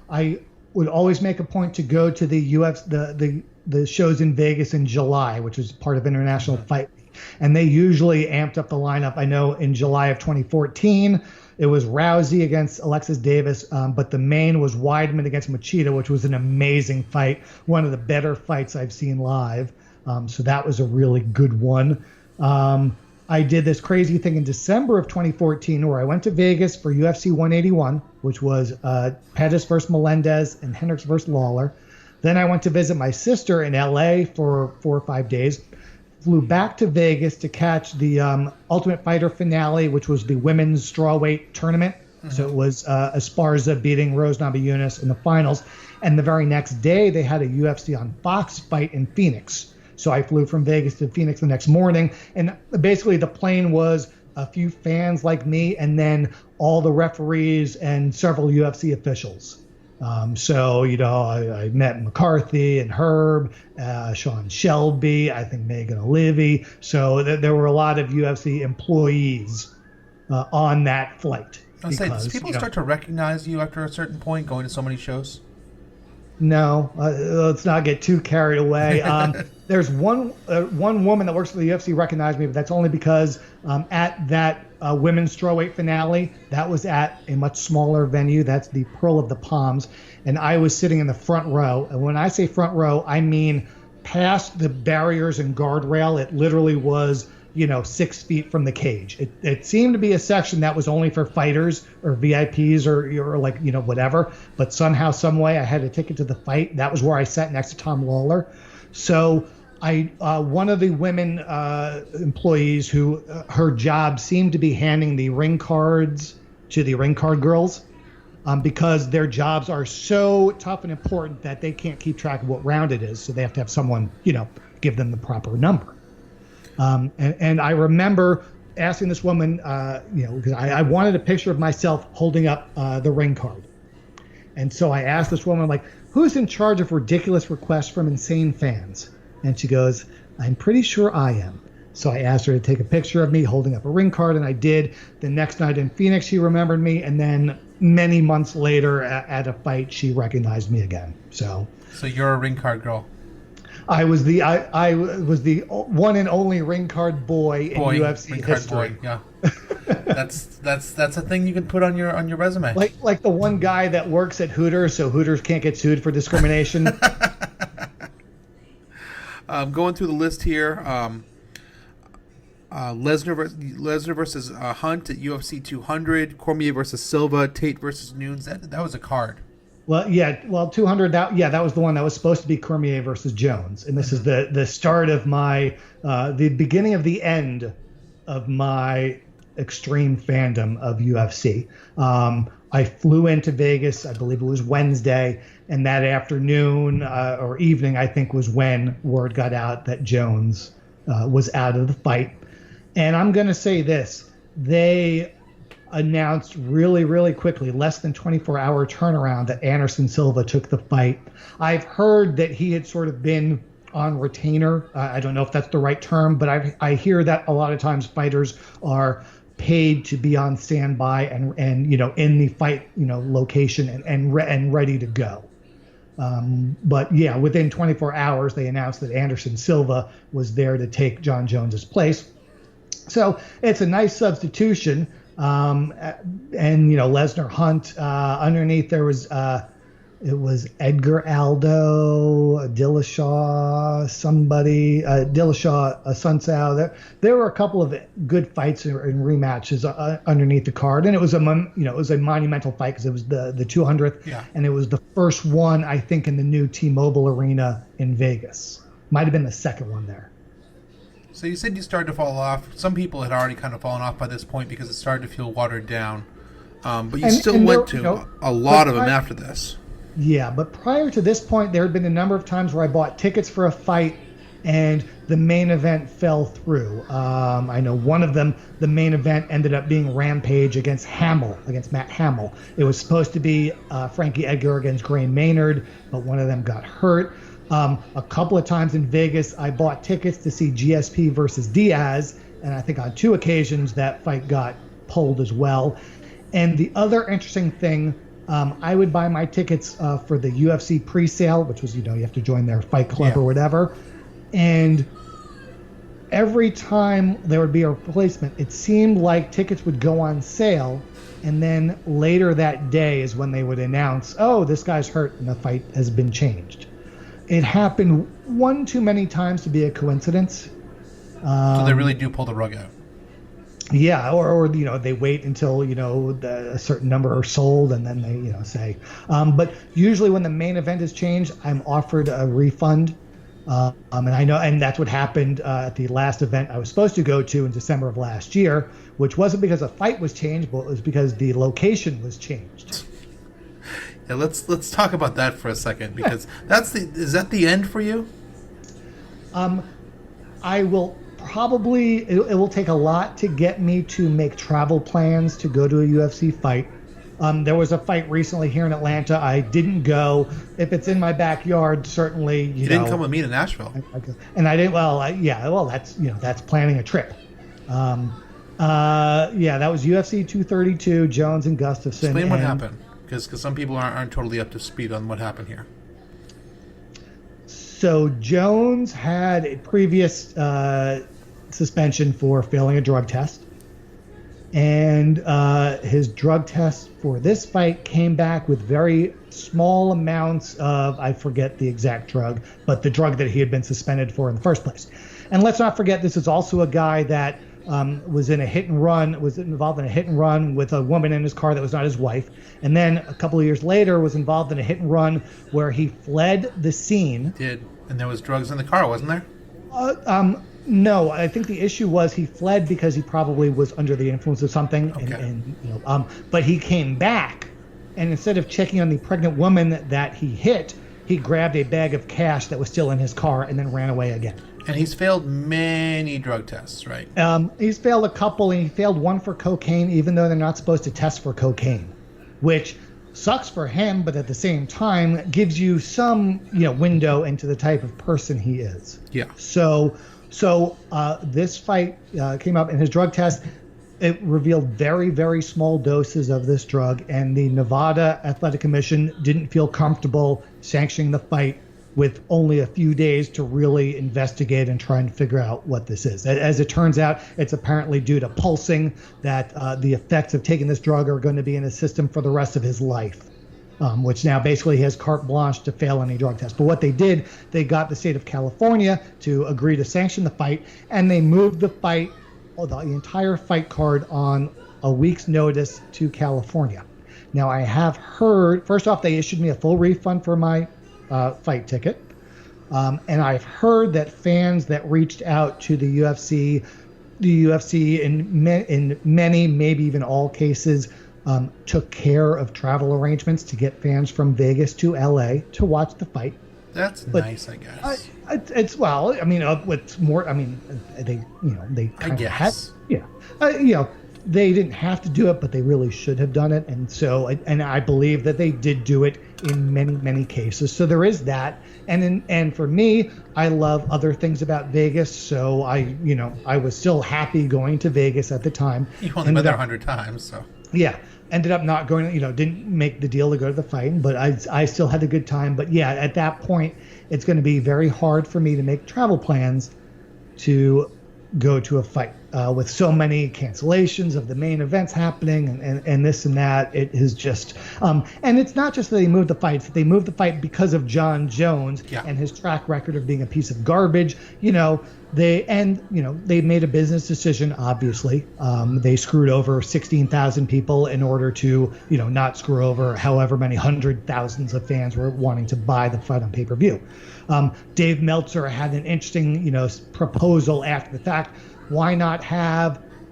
I would always make a point to go to the UFC, the shows in Vegas in July, which was part of International Fight Week, and they usually amped up the lineup. I know in July of 2014. It was Rousey against Alexis Davis, but the main was Weidman against Machida, which was an amazing fight, one of the better fights I've seen live. So that was a really good one. I did this crazy thing in December of 2014 where I went to Vegas for UFC 181, which was Pettis versus Melendez and Hendricks versus Lawler. Then I went to visit my sister in LA for 4 or 5 days. Flew back to Vegas to catch the Ultimate Fighter finale, which was the women's strawweight tournament. Mm-hmm. So it was Esparza beating Rose Namajunas in the finals. And the very next day, they had a UFC on Fox fight in Phoenix. So I flew from Vegas to Phoenix the next morning. And basically the plane was a few fans like me and then all the referees and several UFC officials. I met McCarthy and Herb, Sean Shelby, I think Megan O'Leary. So there were a lot of UFC employees on that flight. Does people start to recognize you after a certain point going to so many shows? No, let's not get too carried away. There's one woman that works for the UFC recognized me, but that's only because at that women's strawweight finale, that was at a much smaller venue. That's the Pearl of the Palms, and I was sitting in the front row. And when I say front row, I mean past the barriers and guardrail. It literally was 6 feet from the cage. It seemed to be a section that was only for fighters or VIPs or whatever. But somehow, some way, I had a ticket to the fight. That was where I sat next to Tom Lawler. So one of the women employees who her job seemed to be handing the ring cards to the ring card girls because their jobs are so tough and important that they can't keep track of what round it is. So they have to have someone, give them the proper number. And I remember asking this woman, because I wanted a picture of myself holding up the ring card. And so I asked this woman, who's in charge of ridiculous requests from insane fans? And she goes, I'm pretty sure I am. So I asked her to take a picture of me holding up a ring card, and I did. The next night in Phoenix, she remembered me. And then many months later at a fight, she recognized me again. So you're a ring card girl. I was the one and only ring card boy in UFC ring history. Card boy, yeah. that's a thing you can put on your resume. Like the one guy that works at Hooters, so Hooters can't get sued for discrimination. Going through the list here, Lesnar versus Hunt at UFC 200, Cormier versus Silva, Tate versus Nunes. That was a card. Well, 200. That was the one that was supposed to be Cormier versus Jones, and this is the start of my the beginning of the end of my extreme fandom of UFC. I flew into Vegas, I believe it was Wednesday, and that afternoon or evening, I think, was when word got out that Jones was out of the fight. And I'm going to say this: they announced really, really quickly, less than 24-hour turnaround, that Anderson Silva took the fight. I've heard that he had sort of been on retainer. I don't know if that's the right term, but I hear that a lot of times fighters are paid to be on standby and in the fight location and ready to go. But yeah, within 24 hours, they announced that Anderson Silva was there to take John Jones's place. So it's a nice substitution. And Lesnar Hunt, underneath there was it was Edgar Aldo, Dillashaw, Sunsao. There were a couple of good fights and rematches underneath the card, and it was a monumental fight because it was the 200th, and it was the first one, I think, in the new T-Mobile Arena in Vegas. Might have been the second one there. So you said you started to fall off. Some people had already kind of fallen off by this point because it started to feel watered down. But you still went to a lot of them after this. Yeah, but prior to this point, there had been a number of times where I bought tickets for a fight, and the main event fell through. I know one of them, the main event ended up being Rampage against Matt Hamill. It was supposed to be Frankie Edgar against Gray Maynard, but one of them got hurt. A couple of times in Vegas, I bought tickets to see GSP versus Diaz, and I think on 2 occasions that fight got pulled as well. And the other interesting thing, I would buy my tickets for the UFC pre-sale, which was, you have to join their fight club or whatever. And every time there would be a replacement, it seemed like tickets would go on sale. And then later that day is when they would announce, oh, this guy's hurt and the fight has been changed. It happened one too many times to be a coincidence. So they really do pull the rug out. Yeah, or they wait until a certain number are sold and then they say. But usually when the main event is changed, I'm offered a refund. And I know, and that's what happened at the last event I was supposed to go to in December of last year, which wasn't because a fight was changed, but it was because the location was changed. Yeah, let's talk about that for a second, because is that the end for you? I will probably, it will take a lot to get me to make travel plans to go to a UFC fight. There was a fight recently here in Atlanta. I didn't go. If it's in my backyard, certainly, you didn't come with me to Nashville. And I didn't, that's planning a trip. That was UFC 232, Jones and Gustafson. Explain what happened, because some people aren't totally up to speed on what happened here. So Jones had a previous suspension for failing a drug test. And his drug test for this fight came back with very small amounts of, I forget the exact drug, but the drug that he had been suspended for in the first place. And let's not forget, this is also a guy that was involved in a hit and run with a woman in his car that was not his wife. And then a couple of years later was involved in a hit and run where he fled the scene. Did. And there was drugs in the car, wasn't there? No, I think the issue was he fled because he probably was under the influence of something. Okay. But he came back, and instead of checking on the pregnant woman that he hit, he grabbed a bag of cash that was still in his car and then ran away again. And he's failed many drug tests, right? He's failed a couple, and he failed one for cocaine, even though they're not supposed to test for cocaine, which sucks for him, but at the same time gives you some window into the type of person he is. Yeah. So this fight came up in his drug test. It revealed very, very small doses of this drug, and the Nevada Athletic Commission didn't feel comfortable sanctioning the fight with only a few days to really investigate and try and figure out what this is. As it turns out, it's apparently due to pulsing, that the effects of taking this drug are going to be in his system for the rest of his life. Which now basically has carte blanche to fail any drug test. But what they did, they got the state of California to agree to sanction the fight, and they moved the fight, the entire fight card, on a week's notice to California. Now, I have heard, first off, they issued me a full refund for my fight ticket. And I've heard that fans that reached out to the UFC in many, maybe even all cases, took care of travel arrangements to get fans from Vegas to LA to watch the fight. That's nice, I guess. It's what's more. I mean, they I guess. They didn't have to do it, but they really should have done it, and I believe that they did do it in many, many cases. So there is that, and for me, I love other things about Vegas. So I was still happy going to Vegas at the time. You've only been there 100 times, so. Yeah. Ended up not going, didn't make the deal to go to the fight, but I still had a good time. But yeah, at that point, it's going to be very hard for me to make travel plans to go to a fight with so many cancellations of the main events happening and this and that. It is just, and it's not just that they moved the fights, they moved the fight because of John Jones and his track record of being a piece of garbage. They made a business decision, obviously. They screwed over 16,000 people in order to, not screw over however many hundred thousands of fans were wanting to buy the fight on pay-per-view. Dave Meltzer had an interesting, proposal after the fact. Why not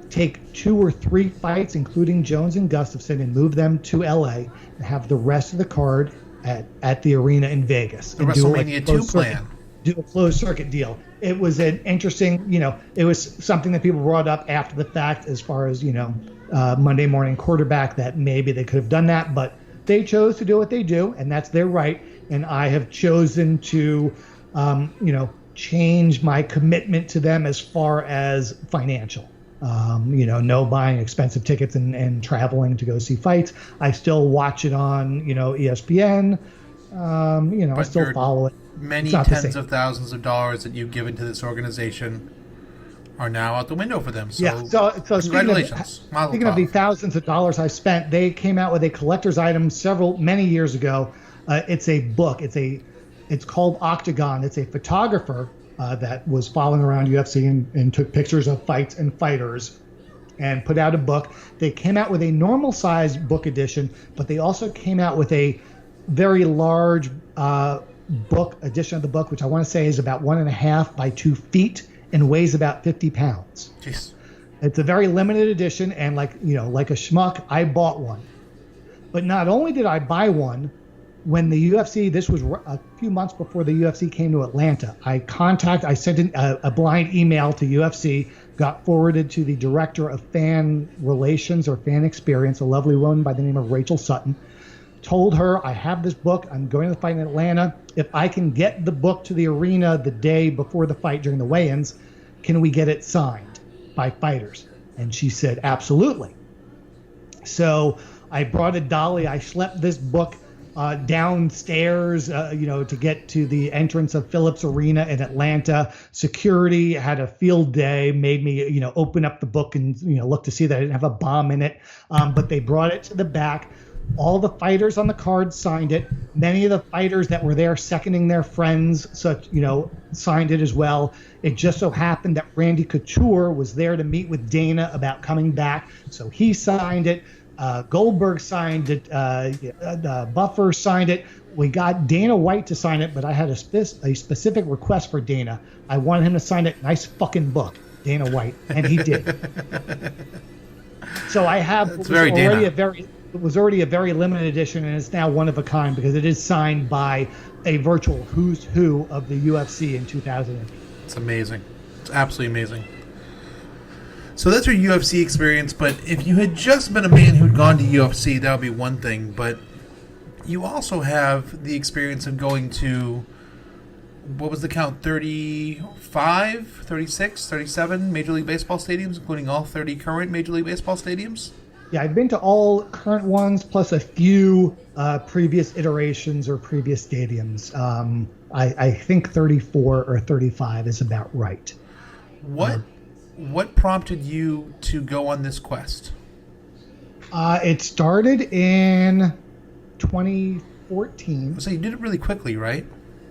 take 2 or 3 fights, including Jones and Gustafson, and move them to LA and have the rest of the card at the arena in Vegas. The WrestleMania 2 plan. do a closed circuit deal. It was an interesting, it was something that people brought up after the fact as far as, Monday morning quarterback, that maybe they could have done that, but they chose to do what they do, and that's their right. And I have chosen to, change my commitment to them as far as financial. No buying expensive tickets and traveling to go see fights. I still watch it on, ESPN. I still follow it. Many tens of thousands of dollars that you've given to this organization are now out the window for them. So, yeah. So congratulations. Speaking of the thousands of dollars I spent, they came out with a collector's item many years ago. It's a book. It's called Octagon. It's a photographer that was following around UFC and took pictures of fights and fighters and put out a book. They came out with a normal size book edition, but they also came out with a very large book edition of the book, which I want to say is about 1.5 by 2 feet and weighs about 50 pounds. Jeez. It's a very limited edition, and like a schmuck, I bought one. But not only did I buy one, when the UFC, this was a few months before the UFC came to Atlanta, I sent a blind email to UFC, got forwarded to the director of fan relations or fan experience, a lovely woman by the name of Rachel Sutton. Told her, I have this book, I'm going to the fight in Atlanta. If I can get the book to the arena the day before the fight during the weigh-ins, can we get it signed by fighters? And she said, absolutely. So I brought a dolly. I schlepped this book downstairs, to get to the entrance of Phillips Arena in Atlanta. Security had a field day, made me, open up the book and, look to see that I didn't have a bomb in it. But they brought it to the back. All the fighters on the card signed it. Many of the fighters that were there seconding their friends, signed it as well. It just so happened that Randy Couture was there to meet with Dana about coming back, so he signed it. Goldberg signed it. Buffer signed it. We got Dana White to sign it, but I had a specific request for Dana. I wanted him to sign it. Nice fucking book, Dana White, and he did. So I have it was already a very limited edition, and it's now one of a kind because it is signed by a virtual who's who of the UFC in 2008. It's amazing. It's absolutely amazing. So that's your UFC experience, but if you had just been a man who'd gone to UFC, that would be one thing. But you also have the experience of going to, what was the count, 35, 36, 37 Major League Baseball stadiums, including all 30 current Major League Baseball stadiums? Yeah, I've been to all current ones, plus a few previous iterations or previous stadiums. I think 34 or 35 is about right. What prompted you to go on this quest? It started in 2014. So you did it really quickly, right?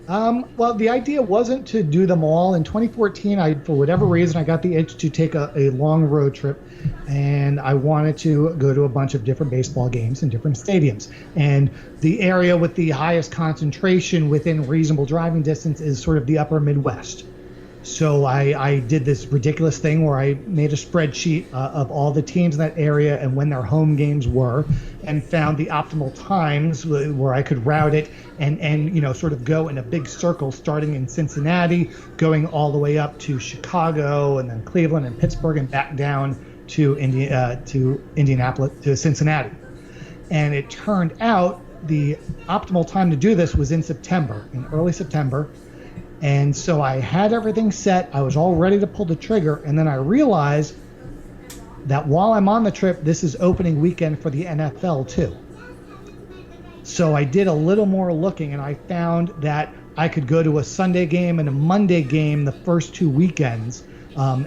Well, the idea wasn't to do them all. In 2014, for whatever reason, I got the itch to take a long road trip, and I wanted to go to a bunch of different baseball games in different stadiums. And the area with the highest concentration within reasonable driving distance is sort of the upper Midwest. So I did this ridiculous thing where I made a spreadsheet of all the teams in that area and when their home games were, and found the optimal times where I could route it and sort of go in a big circle, starting in Cincinnati, going all the way up to Chicago and then Cleveland and Pittsburgh and back down to Indianapolis, to Cincinnati. And it turned out the optimal time to do this was in early September. And so I had everything set. I was all ready to pull the trigger. And then I realized that while I'm on the trip, this is opening weekend for the NFL too. So I did a little more looking, and I found that I could go to a Sunday game and a Monday game the first 2 weekends,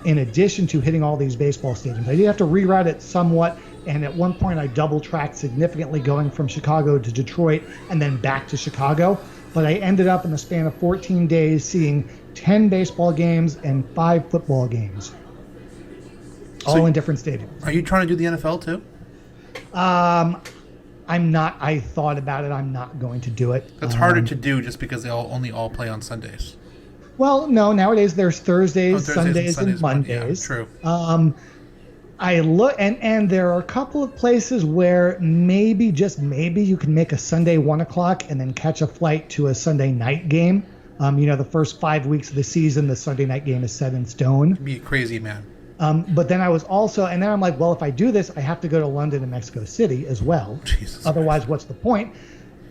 in addition to hitting all these baseball stadiums. I did have to reroute it somewhat. And at one point I double tracked significantly, going from Chicago to Detroit and then back to Chicago. But I ended up in the span of 14 days seeing 10 baseball games and 5 football games, all in different stadiums. Are you trying to do the NFL too? I'm not. I thought about it. I'm not going to do it. That's harder to do just because they only all play on Sundays. Well, no. Nowadays there's Thursdays, Sundays, and Mondays. Yeah, true. I look, and there are a couple of places where maybe, just maybe, you can make a Sunday 1 o'clock and then catch a flight to a Sunday night game. The first 5 weeks of the season, the Sunday night game is set in stone. Be crazy, man. But then I was also, and then I'm like, well, if I do this, I have to go to London and Mexico City as well. Jesus Otherwise, what's the point?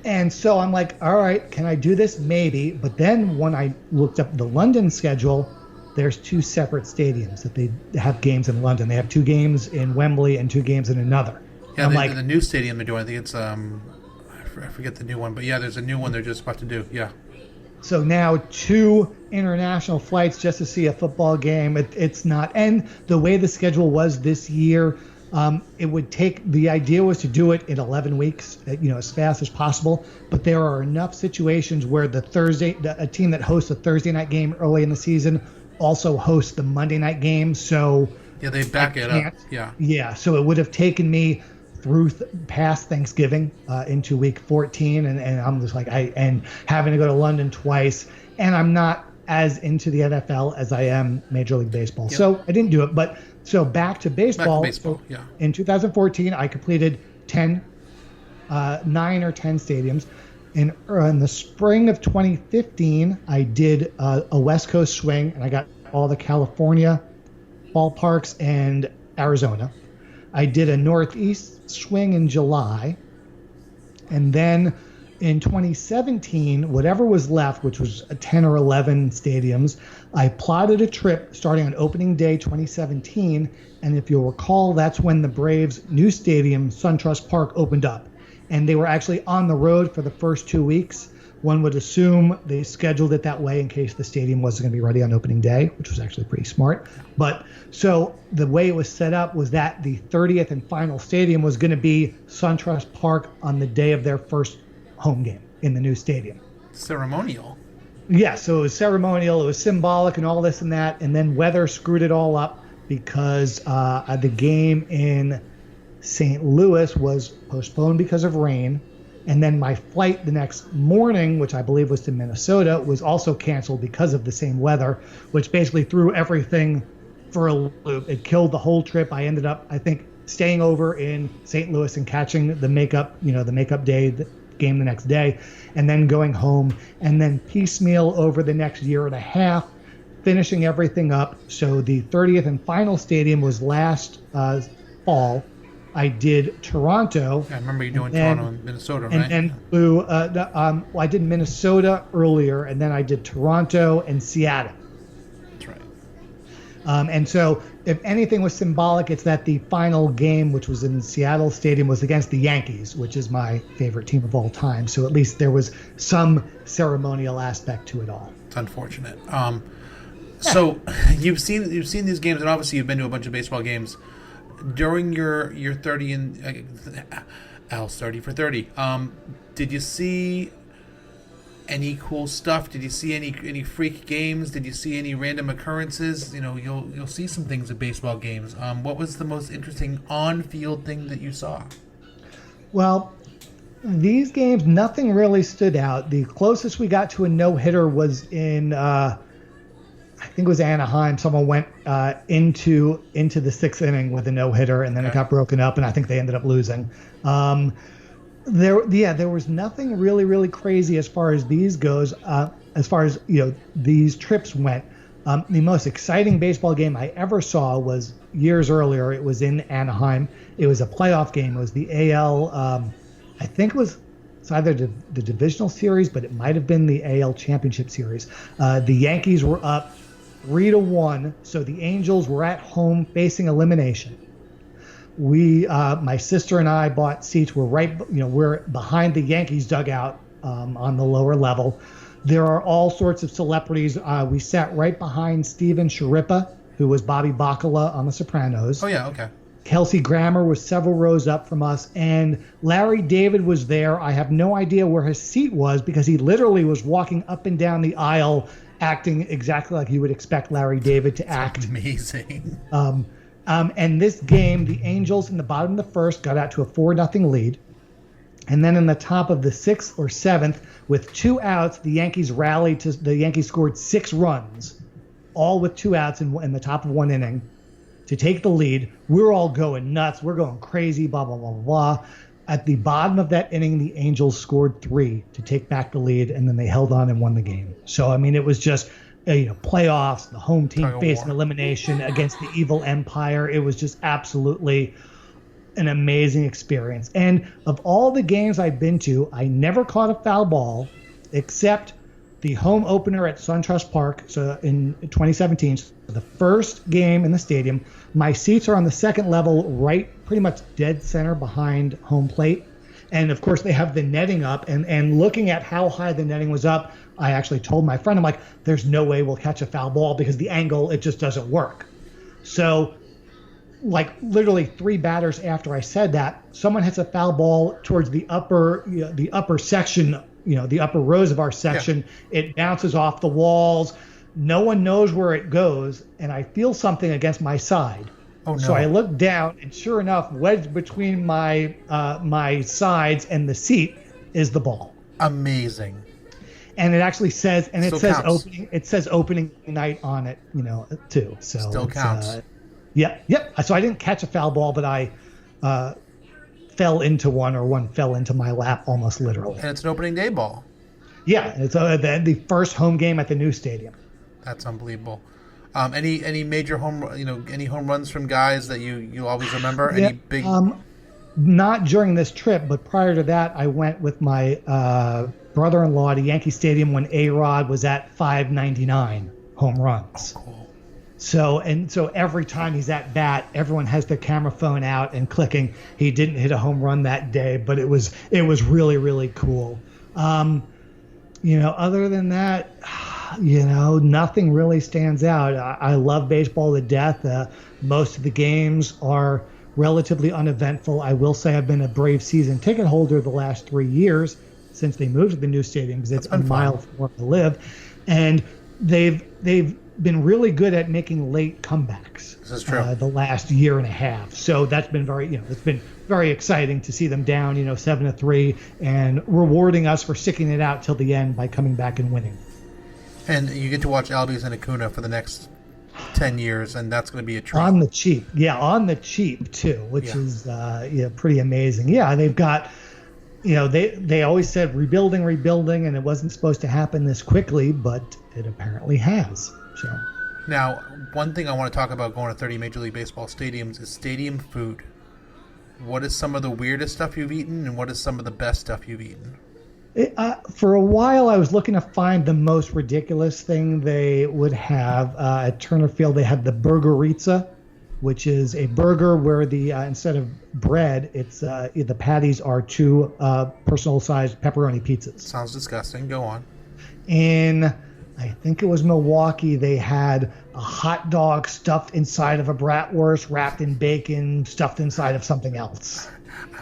And so I'm like, all right, can I do this? Maybe. But then when I looked up the London schedule, there's 2 separate stadiums that they have games in London. They have 2 games in Wembley and 2 games in another. Yeah, I'm the new stadium they're doing, I think it's, I forget the new one, but yeah, there's a new one they're just about to do, yeah. So now 2 international flights just to see a football game. It's not. And the way the schedule was this year, it would take, the idea was to do it in 11 weeks, as fast as possible. But there are enough situations where a team that hosts a Thursday night game early in the season also hosts the Monday night game. So yeah, they back it up. Yeah. Yeah. So it would have taken me through past Thanksgiving into week 14, and I'm just like, and having to go to London twice, and I'm not as into the NFL as I am Major League Baseball. Yep. So I didn't do it. But so back to baseball. Yeah. In 2014, I completed 9 or 10 stadiums. In the spring of 2015, I did a West Coast swing, and I got all the California ballparks and Arizona. I did a Northeast swing in July. And then in 2017, whatever was left, which was 10 or 11 stadiums, I plotted a trip starting on opening day 2017. And if you'll recall, that's when the Braves' new stadium, SunTrust Park, opened up. And they were actually on the road for the first 2 weeks. One would assume they scheduled it that way in case the stadium wasn't going to be ready on opening day, which was actually pretty smart. But so the way it was set up was that the 30th and final stadium was going to be SunTrust Park on the day of their first home game in the new stadium. Ceremonial. Yeah, so it was ceremonial, it was symbolic and all this and that. And then weather screwed it all up because the game in St. Louis was postponed because of rain. And then my flight the next morning, which I believe was to Minnesota, was also canceled because of the same weather, which basically threw everything for a loop. It killed the whole trip. I ended up, I think, staying over in St. Louis and catching the makeup day, the game the next day, and then going home, and then piecemeal over the next year and a half, finishing everything up. So the 30th and final stadium was last fall. I did Toronto. I remember you doing Toronto and Minnesota, right? And then flew. I did Minnesota earlier, and then I did Toronto and Seattle. That's right. And so, if anything was symbolic, it's that the final game, which was in Seattle Stadium, was against the Yankees, which is my favorite team of all time. So at least there was some ceremonial aspect to it all. It's unfortunate. So you've seen these games, and obviously you've been to a bunch of baseball games. During your 30 and Al's 30 for 30, did you see any cool stuff? Did you see any freak games? Did you see any random occurrences? You'll see some things at baseball games. What was the most interesting on-field thing that you saw? Well, these games, nothing really stood out. The closest we got to a no-hitter was in I think it was Anaheim. Someone went into the 6th inning with a no-hitter, and then it got broken up, and I think they ended up losing. There was nothing really, really crazy as far as these goes. As far as these trips went, the most exciting baseball game I ever saw was years earlier. It was in Anaheim. It was a playoff game. It was the AL. I think it's either the divisional series, but it might have been the AL Championship Series. The Yankees were up 3-1, so the Angels were at home facing elimination. My sister and I bought seats. We're behind the Yankees dugout on the lower level. There are all sorts of celebrities. We sat right behind Steven Sharippa, who was Bobby Bacala on The Sopranos. Oh yeah, okay. Kelsey Grammer was several rows up from us, and Larry David was there. I have no idea where his seat was because he literally was walking up and down the aisle acting exactly like you would expect Larry David to act. Amazing. And this game, the Angels in the bottom of the first got out to a 4-0 lead. And then in the top of the 6th or 7th, with 2 outs, the Yankees rallied. The Yankees scored 6 runs, all with 2 outs in the top of 1 inning to take the lead. We're all going nuts. We're going crazy, blah, blah, blah, blah. At the bottom of that inning, the Angels scored 3 to take back the lead, and then they held on and won the game. So, I mean, it was just, playoffs, the home team facing elimination against the evil Empire. It was just absolutely an amazing experience. And of all the games I've been to, I never caught a foul ball except the home opener at SunTrust Park, so in 2017, so the first game in the stadium. My seats are on the second level, right, pretty much dead center behind home plate. And of course, they have the netting up. And looking at how high the netting was up, I actually told my friend, I'm like, there's no way we'll catch a foul ball because the angle, it just doesn't work. So, like literally 3 batters after I said that, someone hits a foul ball towards the upper section, the upper rows of our section. Yeah. It bounces off the walls. No one knows where it goes, and I feel something against my side. Oh, no. So I look down, and sure enough, wedged between my sides and the seat is the ball. Amazing. And it actually says, and Still counts. it says opening night on it, too. So Still counts. Yep. So I didn't catch a foul ball, but I fell into one, or one fell into my lap almost literally. And it's an opening day ball. Yeah, it's the first home game at the new stadium. That's unbelievable. Any major any home runs from guys that you always remember? Yeah, any big? Not during this trip, but prior to that, I went with my brother-in-law to Yankee Stadium when A-Rod was at 599 home runs. Oh, cool. So every time he's at bat, everyone has their camera phone out and clicking. He didn't hit a home run that day, but it was really, really cool. Other than that, nothing really stands out. I love baseball to death. Most of the games are relatively uneventful. I will say I've been a Brave season ticket holder the last 3 years since they moved to the new stadium because it's a mile from where I live. And they've been really good at making late comebacks. This is true. The last year and a half. So that's been it's been very exciting to see them down, 7-3 and rewarding us for sticking it out till the end by coming back and winning. And you get to watch Albies and Acuna for the next 10 years, and that's going to be a treat. On the cheap. Yeah, on the cheap, too, which is pretty amazing. Yeah, they've got, they always said rebuilding, and it wasn't supposed to happen this quickly, but it apparently has. So now, one thing I want to talk about going to 30 Major League Baseball stadiums is stadium food. What is some of the weirdest stuff you've eaten, and what is some of the best stuff you've eaten? For a while, I was looking to find the most ridiculous thing they would have. At Turner Field, they had the Burgerizza, which is a burger where the instead of bread, it's the patties are 2 personal-sized pepperoni pizzas. Sounds disgusting. Go on. In, I think it was Milwaukee, they had a hot dog stuffed inside of a bratwurst, wrapped in bacon, stuffed inside of something else.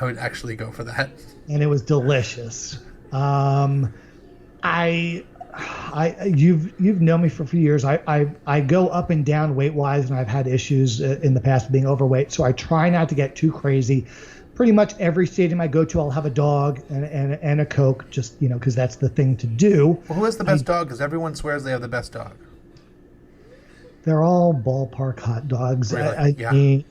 I would actually go for that. And it was delicious. You've known me for a few years. I go up and down weight wise, and I've had issues in the past being overweight. So I try not to get too crazy. Pretty much every stadium I go to, I'll have a dog and a Coke, just because that's the thing to do. Well, who has the best dog? Because everyone swears they have the best dog. They're all ballpark hot dogs. Really?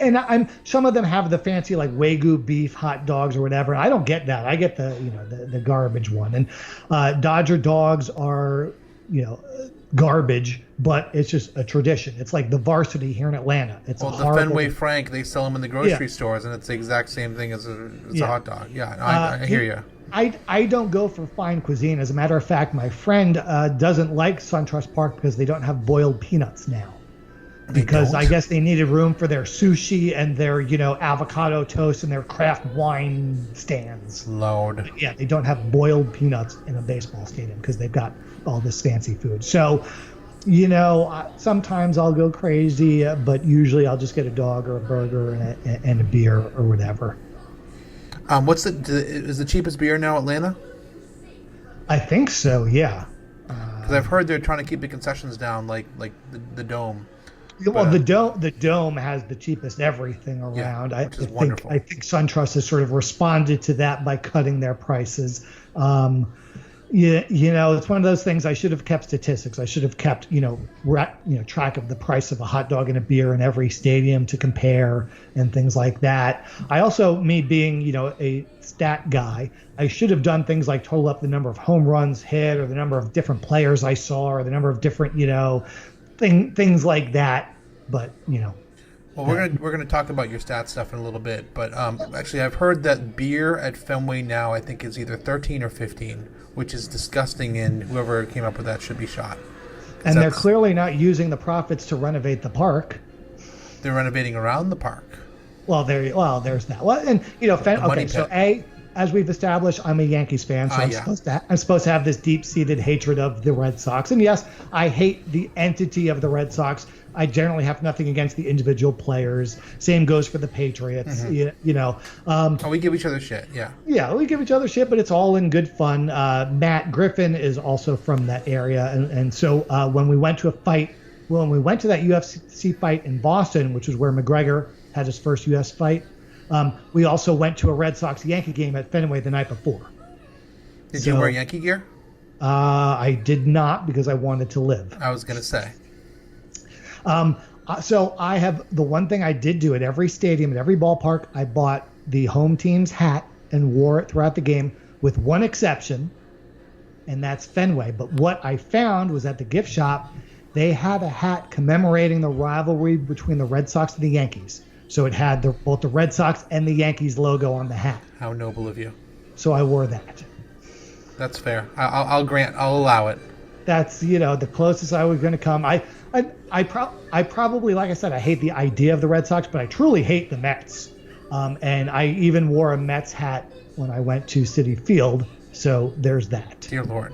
And some of them have the fancy like Wagyu beef hot dogs or whatever. I don't get that. I get the garbage one. And Dodger dogs are garbage, but it's just a tradition. It's like the Varsity here in Atlanta. It's the Fenway Frank, they sell them in the grocery stores, and it's the exact same thing as a hot dog. Yeah, I hear you. I don't go for fine cuisine. As a matter of fact, my friend doesn't like SunTrust Park because they don't have boiled peanuts now. Because I guess they needed room for their sushi and their, avocado toast and their craft wine stands. Lord. But yeah, they don't have boiled peanuts in a baseball stadium because they've got all this fancy food. So, sometimes I'll go crazy, but usually I'll just get a dog or a burger and a beer or whatever. Is the cheapest beer now Atlanta? I think so, yeah. Because I've heard they're trying to keep the concessions down, like the Dome. Well, the Dome has the cheapest everything around. Which is wonderful. I think SunTrust has sort of responded to that by cutting their prices. Yeah, it's one of those things. I should have kept statistics. I should have kept, track of the price of a hot dog and a beer in every stadium to compare and things like that. I also, me being, a stat guy, I should have done things like total up the number of home runs hit or the number of different players I saw or the number of different, things like that. But, Well, we're gonna talk about your stat stuff in a little bit, but actually, I've heard that beer at Fenway now I think is either 13 or 15, which is disgusting, and whoever came up with that should be shot. And they're clearly not using the profits to renovate the park. They're renovating around the park. Well, there's that. Well, and so as we've established, I'm a Yankees fan, so I'm supposed to have this deep-seated hatred of the Red Sox. And yes, I hate the entity of the Red Sox. I generally have nothing against the individual players. Same goes for the Patriots. Mm-hmm. We give each other shit. Yeah. Yeah, we give each other shit, but it's all in good fun. Matt Griffin is also from that area, and so when we went to that UFC fight in Boston, which was where McGregor had his first UFC fight, we also went to a Red Sox-Yankee game at Fenway the night before. Did you wear Yankee gear? I did not, because I wanted to live. I was going to say. So I have the one thing I did do at every stadium, at every ballpark, I bought the home team's hat and wore it throughout the game, with one exception, and that's Fenway. But what I found was at the gift shop, they had a hat commemorating the rivalry between the Red Sox and the Yankees. So it had both the Red Sox and the Yankees logo on the hat. How noble of you. So I wore that. That's fair. I'll allow it. That's, the closest I was going to come. I probably, like I said, I hate the idea of the Red Sox, but I truly hate the Mets. And I even wore a Mets hat when I went to Citi Field. So there's that. Dear Lord.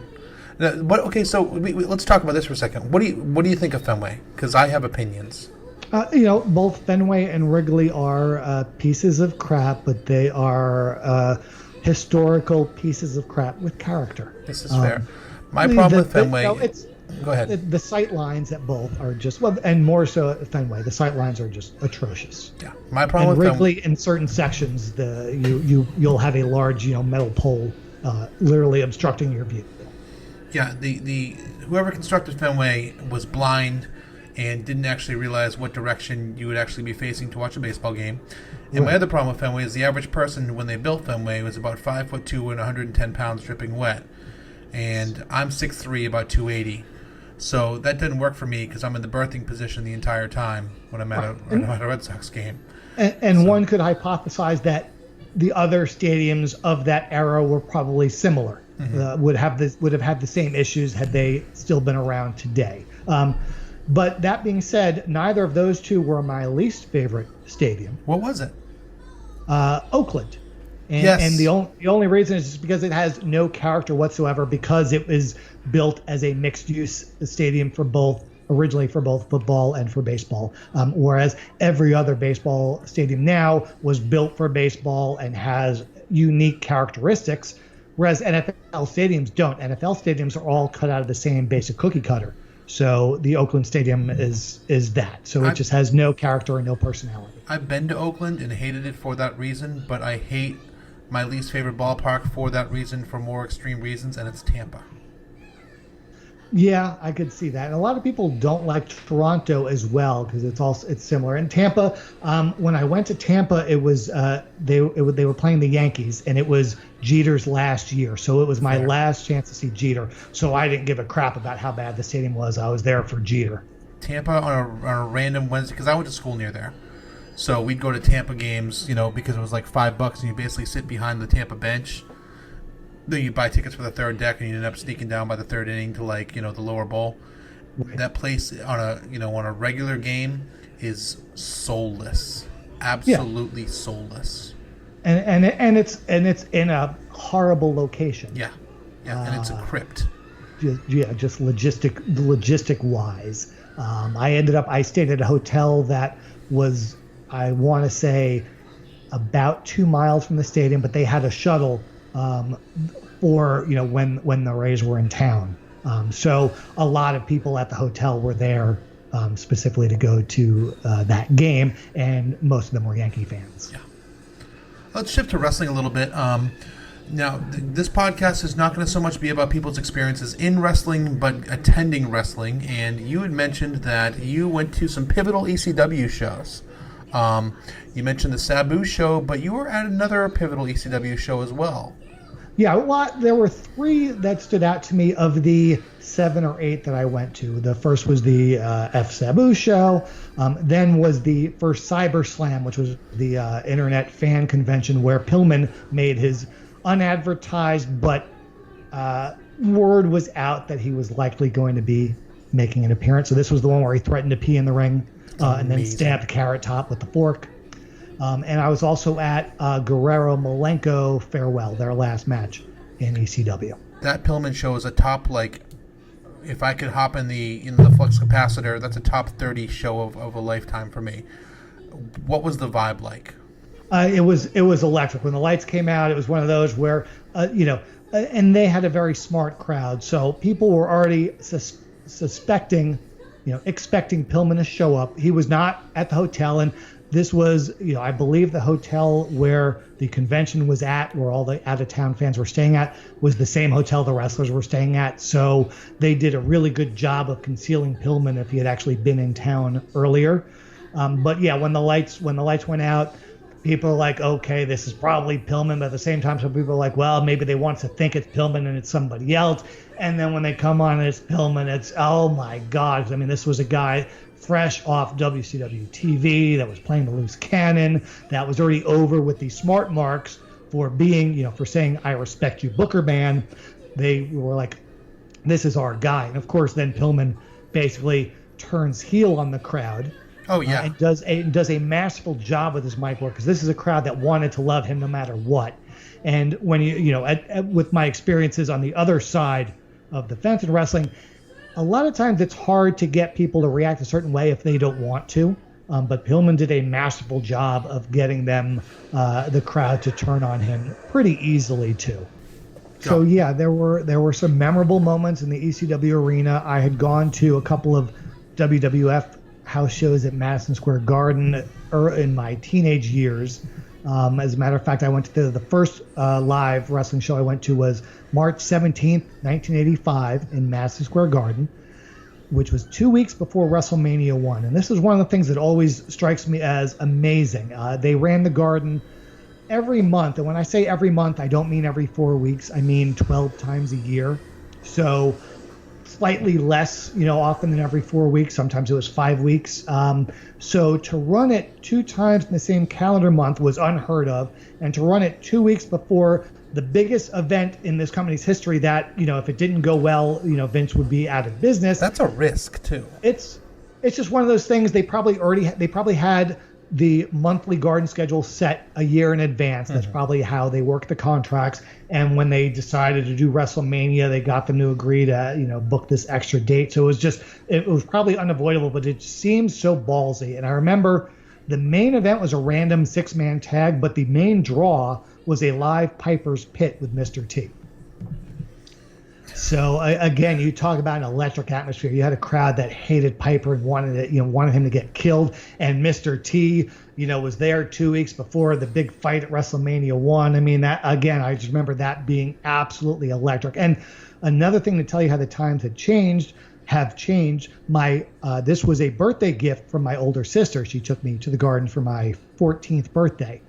So let's talk about this for a second. What do you think of Fenway? Because I have opinions. Both Fenway and Wrigley are pieces of crap, but they are historical pieces of crap with character. This is fair. My problem with Fenway... Go ahead. The sight lines at both are just, and more so at Fenway, the sight lines are just atrocious. Yeah, my problem and with Wrigley, in certain sections, you'll have a large metal pole literally obstructing your view. Yeah, the whoever constructed Fenway was blind and didn't actually realize what direction you would actually be facing to watch a baseball game. And my other problem with Fenway is the average person, when they built Fenway, was about 5'2" and 110 pounds dripping wet. And I'm 6'3", about 280. So that didn't work for me because I'm in the birthing position the entire time when I'm at a Red Sox game. And one could hypothesize that the other stadiums of that era were probably similar. Mm-hmm. Would have had the same issues had they still been around today. But that being said, neither of those two were my least favorite stadium. What was it? Oakland. And, yes. And the only reason is just because it has no character whatsoever, because it was built as a mixed-use stadium originally for both football and for baseball, whereas every other baseball stadium now was built for baseball and has unique characteristics, whereas NFL stadiums don't. NFL stadiums are all cut out of the same basic cookie cutter. So the Oakland Stadium is that. So it just has no character and no personality. I've been to Oakland and hated it for that reason, but I hate my least favorite ballpark for that reason, for more extreme reasons, and it's Tampa. Yeah, I could see that. And a lot of people don't like Toronto as well because it's similar. And Tampa, when I went to Tampa, it was they were playing the Yankees, and it was Jeter's last year. So it was my last chance to see Jeter. So I didn't give a crap about how bad the stadium was. I was there for Jeter. Tampa on a random Wednesday, because I went to school near there. So we'd go to Tampa games, because it was like $5 and you basically sit behind the Tampa bench. Then you buy tickets for the third deck and you end up sneaking down by the third inning to the lower bowl. Right. That place on a regular game is soulless. Absolutely soulless. And it's in a horrible location. Yeah. Yeah, and it's a crypt. Just logistic wise. I stayed at a hotel that was, I want to say, about 2 miles from the stadium, but they had a shuttle for when the Rays were in town. So a lot of people at the hotel were there specifically to go to that game, and most of them were Yankee fans. Yeah. Let's shift to wrestling a little bit. Now, this podcast is not going to so much be about people's experiences in wrestling, but attending wrestling. And you had mentioned that you went to some pivotal ECW shows. You mentioned the Sabu show, but you were at another pivotal ECW show as well. Yeah, well, there were 3 that stood out to me of the 7 or 8 that I went to. The first was the F Sabu show. Then was the first Cyber Slam, which was the internet fan convention where Pillman made his unadvertised, but word was out that he was likely going to be making an appearance. So this was the one where he threatened to pee in the ring and then stabbed Carrot Top with the fork. And I was also at Guerrero Malenko Farewell, their last match in ECW. That Pillman show is a top, like, if I could hop in the flux capacitor, that's a top 30 show of a lifetime for me. What was the vibe like? It was electric. When the lights came out, it was one of those where, and they had a very smart crowd. So people were already expecting Pillman to show up. He was not at the hotel, and this was, I believe the hotel where the convention was at, where all the out-of-town fans were staying at, was the same hotel the wrestlers were staying at. So they did a really good job of concealing Pillman if he had actually been in town earlier. But yeah, when the lights went out, people are like, okay, this is probably Pillman. But at the same time, some people are like, well, maybe they want to think it's Pillman and it's somebody else. And then when they come on and it's Pillman, it's, oh my God. I mean, this was a guy fresh off WCW TV that was playing the loose cannon, that was already over with the smart marks for being, for saying, I respect you, Booker man. They were like, this is our guy. And of course, then Pillman basically turns heel on the crowd. Oh, yeah. And does a masterful job with his mic work, because this is a crowd that wanted to love him no matter what. And when with my experiences on the other side of the fence in wrestling, a lot of times it's hard to get people to react a certain way if they don't want to. But Pillman did a masterful job of getting them, the crowd, to turn on him pretty easily too. So yeah, there were some memorable moments in the ECW arena. I had gone to a couple of WWF house shows at Madison Square Garden in my teenage years. As a matter of fact, I went to the first live wrestling show I went to was March 17th, 1985 in Madison Square Garden, which was 2 weeks before WrestleMania 1. And this is one of the things that always strikes me as amazing. They ran the Garden every month. And when I say every month, I don't mean every 4 weeks. I mean 12 times a year. So slightly less, often than every 4 weeks. Sometimes it was 5 weeks. So to run it 2 times in the same calendar month was unheard of. And to run it 2 weeks before the biggest event in this company's history that, if it didn't go well, Vince would be out of business. That's a risk too. It's just one of those things. They probably had the monthly Garden schedule set a year in advance. That's probably how they work the contracts. And when they decided to do WrestleMania, they got them to agree to, book this extra date. So it was probably unavoidable, but it seems so ballsy. And I remember the main event was a random 6-man tag, but the main draw was a live Piper's Pit with Mr. T. So again, you talk about an electric atmosphere. You had a crowd that hated Piper and wanted him to get killed. And Mr. T, was there 2 weeks before the big fight at WrestleMania 1. I mean, that again, I just remember that being absolutely electric. And another thing to tell you how the times have changed. This was a birthday gift from my older sister. She took me to the Garden for my 14th birthday.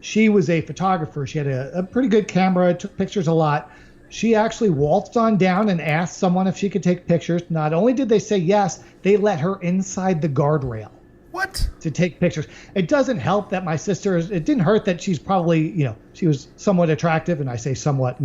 She was a photographer. She had a pretty good camera, took pictures a lot. She actually waltzed on down and asked someone if she could take pictures. Not only did they say yes, they let her inside the guardrail. What? To take pictures. It doesn't help that my sister, it didn't hurt that she's probably, she was somewhat attractive, and I say somewhat,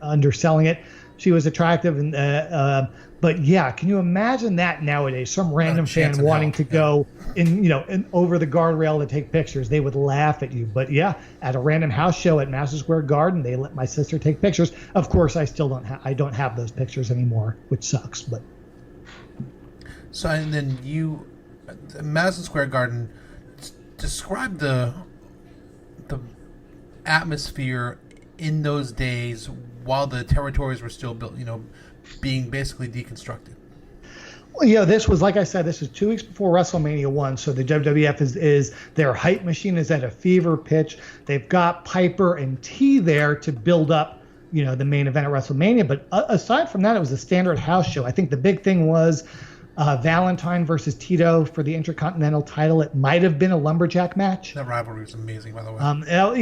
underselling it. She was attractive, and but yeah, can you imagine that nowadays? Some random fan wanting to go in over the guardrail to take pictures. They would laugh at you. But yeah, at a random house show at Madison Square Garden, they let my sister take pictures. Of course, I still don't have those pictures anymore, which sucks. But so, and then Madison Square Garden, describe the atmosphere in those days while the territories were still built, being basically deconstructed. Well, yeah, this was, like I said, this is 2 weeks before WrestleMania 1, so the WWF is their hype machine is at a fever pitch. They've got Piper and T there to build up, the main event at WrestleMania. But aside from that, it was a standard house show. I think the big thing was Valentine versus Tito for the Intercontinental title. It might have been a lumberjack match. That rivalry was amazing, by the way.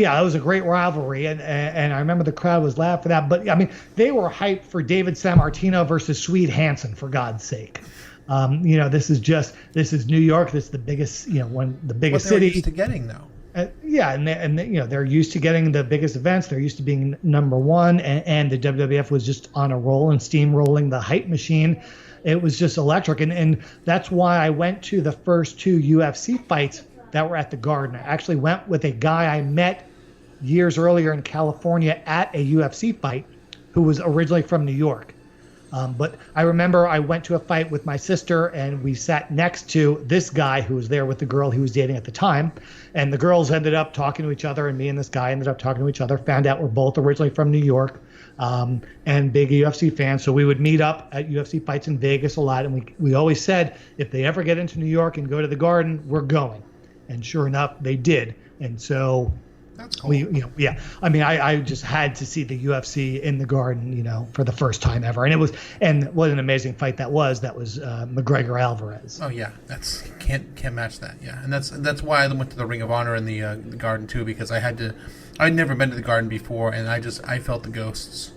Yeah, it was a great rivalry, and I remember the crowd was loud for that. But I mean, they were hyped for David Sammartino versus Swede Hansen, for God's sake. This is New York. This is the biggest, the biggest city. What they were used to getting, though. They're used to getting the biggest events. They're used to being number one, and the WWF was just on a roll and steamrolling the hype machine. It was just electric, and that's why I went to the first 2 UFC fights that were at the Garden. I actually went with a guy I met years earlier in California at a UFC fight who was originally from New York. But I remember I went to a fight with my sister, and we sat next to this guy who was there with the girl he was dating at the time. And the girls ended up talking to each other, and me and this guy ended up talking to each other, found out we're both originally from New York, and big UFC fans. So we would meet up at UFC fights in Vegas a lot. And we always said, if they ever get into New York and go to the Garden, we're going. And sure enough, they did. And so that's cool. I just had to see the UFC in the Garden, for the first time ever. And what an amazing fight that was. That was McGregor Alvarez. Oh yeah, that's can't match that. Yeah, and that's why I went to the Ring of Honor in the Garden too, because I'd never been to the Garden before, and I felt the ghosts.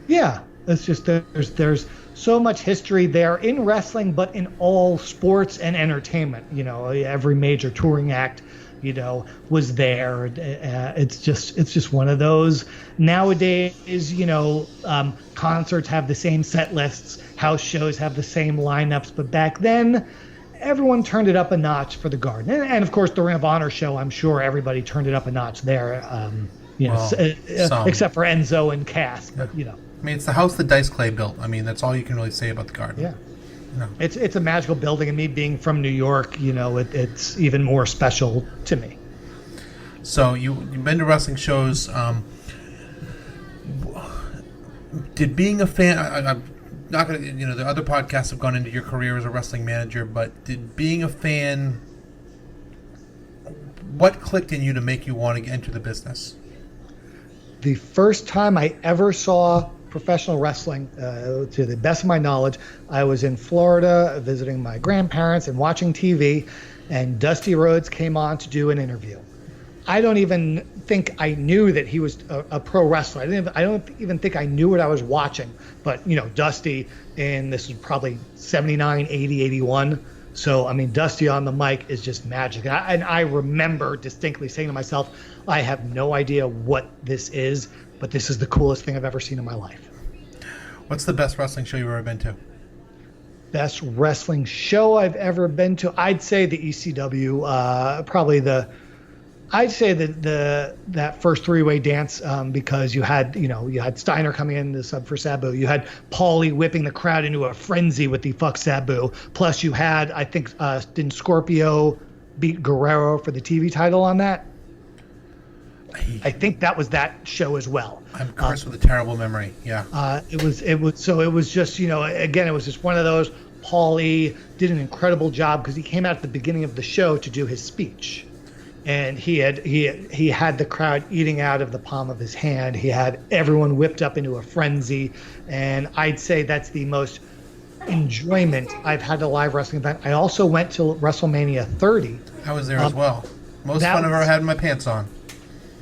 Yeah, it's just there's so much history there in wrestling, but in all sports and entertainment. Every major touring act was there. It's just one of those. Nowadays, concerts have the same set lists, house shows have the same lineups, but back then, everyone turned it up a notch for the Garden. And of course, the Ring of Honor show, I'm sure everybody turned it up a notch there, except for Enzo and Cass, but I mean, it's the house that Dice Clay built. I mean, that's all you can really say about the Garden. Yeah. It's a magical building, and me being from New York, it's even more special to me. So you've been to wrestling shows. Did being a fan? I'm not gonna. The other podcasts have gone into your career as a wrestling manager, but did being a fan? What clicked in you to make you want to enter the business? The first time I ever saw professional wrestling, to the best of my knowledge, I was in Florida visiting my grandparents and watching TV, and Dusty Rhodes came on to do an interview. I don't even think I knew that he was a pro wrestler. I don't even think I knew what I was watching. But Dusty, and this was probably 79, 80, 81. So I mean, Dusty on the mic is just magic. And I remember distinctly saying to myself, I have no idea what this is, but this is the coolest thing I've ever seen in my life. What's the best wrestling show you've ever been to? Best wrestling show I've ever been to? I'd say the ECW, probably that first three-way dance, because you had Steiner coming in to sub for Sabu. You had Paulie whipping the crowd into a frenzy with the fuck Sabu. Plus you had, I think, didn't Scorpio beat Guerrero for the TV title on that? I think that was that show as well. I'm cursed with a terrible memory. Yeah. It was just, again, it was just one of those. Paulie did an incredible job because he came out at the beginning of the show to do his speech. And he had the crowd eating out of the palm of his hand. He had everyone whipped up into a frenzy. And I'd say that's the most enjoyment I've had at a live wrestling event. I also went to WrestleMania 30. I was there as well. Most fun I've ever had my pants on.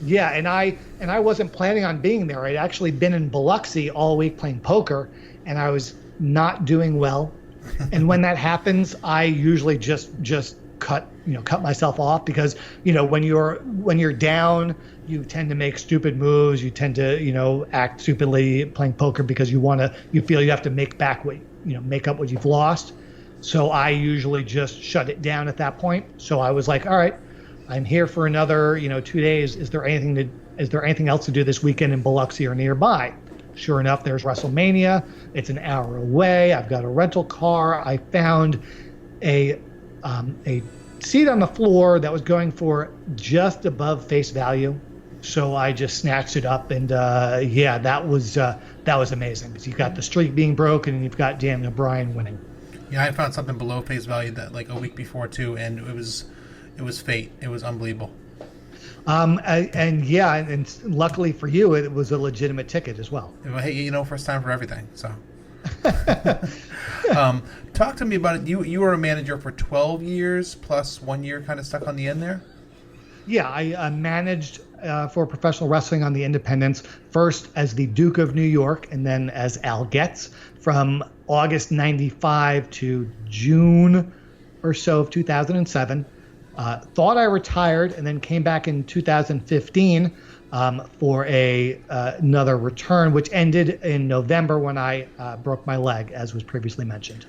Yeah, and I wasn't planning on being there. I'd actually been in Biloxi all week playing poker, and I was not doing well. And when that happens, I usually just cut myself off, because when you're down, you tend to make stupid moves. You tend to act stupidly playing poker because you feel you have to make up what you've lost. So I usually just shut it down at that point. So I was like, all right, I'm here for another 2 days. Is there anything else to do this weekend in Biloxi or nearby? Sure enough, there's WrestleMania. It's an hour away. I've got a rental car. I found a seat on the floor that was going for just above face value. So I just snatched it up, and that was amazing, because you've got the streak being broken and you've got Daniel Bryan winning. Yeah, I found something below face value that like a week before too, and it was fate. It was unbelievable. And luckily for you, it was a legitimate ticket as well. Hey, first time for everything. So, talk to me about it. You were a manager for 12 years plus 1 year, kind of stuck on the end there. Yeah, I managed for professional wrestling on the independents, first as the Duke of New York and then as Al Getz from August 95 to June or so of 2007. Thought I retired and then came back in 2015 for another return, which ended in November when I broke my leg, as was previously mentioned.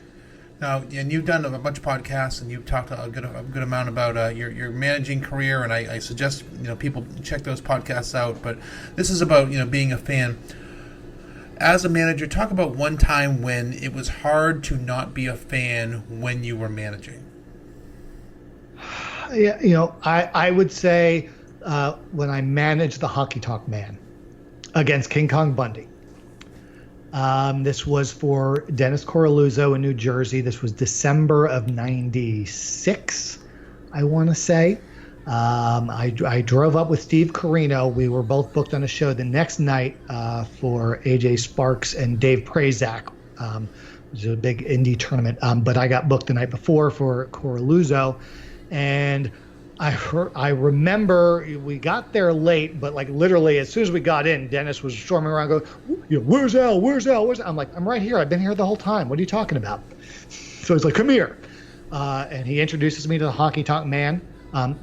Now, and you've done a bunch of podcasts, and you've talked a good amount about your managing career, and I suggest people check those podcasts out. But this is about being a fan. As a manager, talk about one time when it was hard to not be a fan when you were managing. Yeah, I would say when I managed the Honky Tonk Man against King Kong Bundy. This was for Dennis Coraluzzo in New Jersey. This was December of '96, I want to say. I drove up with Steve Carino. We were both booked on a show the next night for AJ Sparks and Dave Prazak. It was a big indie tournament, but I got booked the night before for Coraluzzo. And I remember we got there late, but like literally as soon as we got in, Dennis was storming around going, where's Al? Where's Al? Where's Al? I'm like, I'm right here. I've been here the whole time. What are you talking about? So he's like, come here. And he introduces me to the Honky Tonk Man.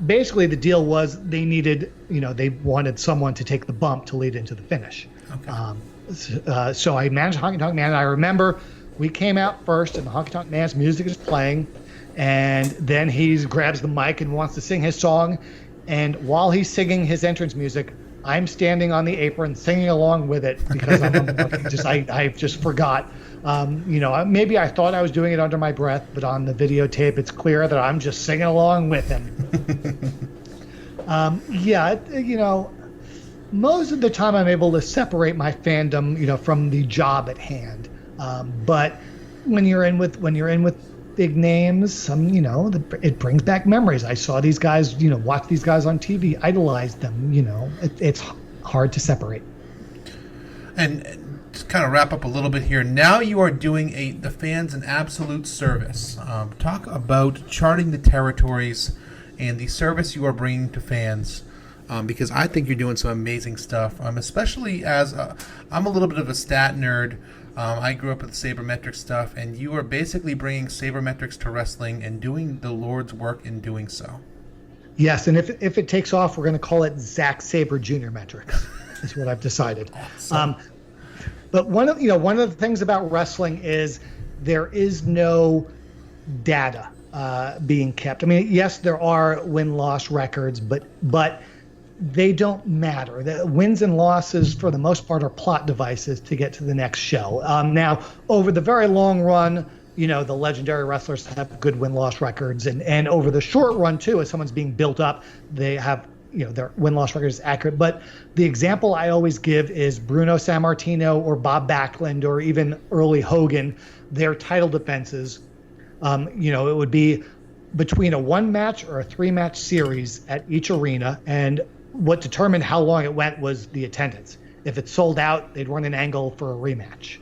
Basically, the deal was they needed, they wanted someone to take the bump to lead into the finish. Okay. So I managed Honky Tonk Man. And I remember we came out first, and the Honky Tonk Man's music is playing. And then he grabs the mic and wants to sing his song. And while he's singing his entrance music, I'm standing on the apron singing along with it because I just forgot. Maybe I thought I was doing it under my breath, but on the videotape, it's clear that I'm just singing along with him. Most of the time I'm able to separate my fandom, from the job at hand. But when you're in with big names, it brings back memories. I saw these guys, watch these guys on TV, idolize them. It's hard to separate. And just kind of wrap up a little bit here. Now you are doing the fans an absolute service. Talk about charting the territories and the service you are bringing to fans. Because I think you're doing some amazing stuff. Especially as I'm a little bit of a stat nerd. I grew up with sabermetric stuff, and you are basically bringing sabermetrics to wrestling and doing the Lord's work in doing so. Yes, and if it takes off, we're going to call it Zack Sabre Junior Metrics. Is what I've decided. Awesome. But one of the things about wrestling is there is no data being kept. I mean, yes, there are win-loss records, but they don't matter. The wins and losses, for the most part, are plot devices to get to the next show. Now, over the very long run, the legendary wrestlers have good win-loss records, and over the short run too, as someone's being built up, they have their win-loss record is accurate. But the example I always give is Bruno Sammartino or Bob Backlund or even early Hogan. Their title defenses, it would be between a 1-match or a 3-match series at each arena, and what determined how long it went was the attendance. If it sold out, they'd run an angle for a rematch.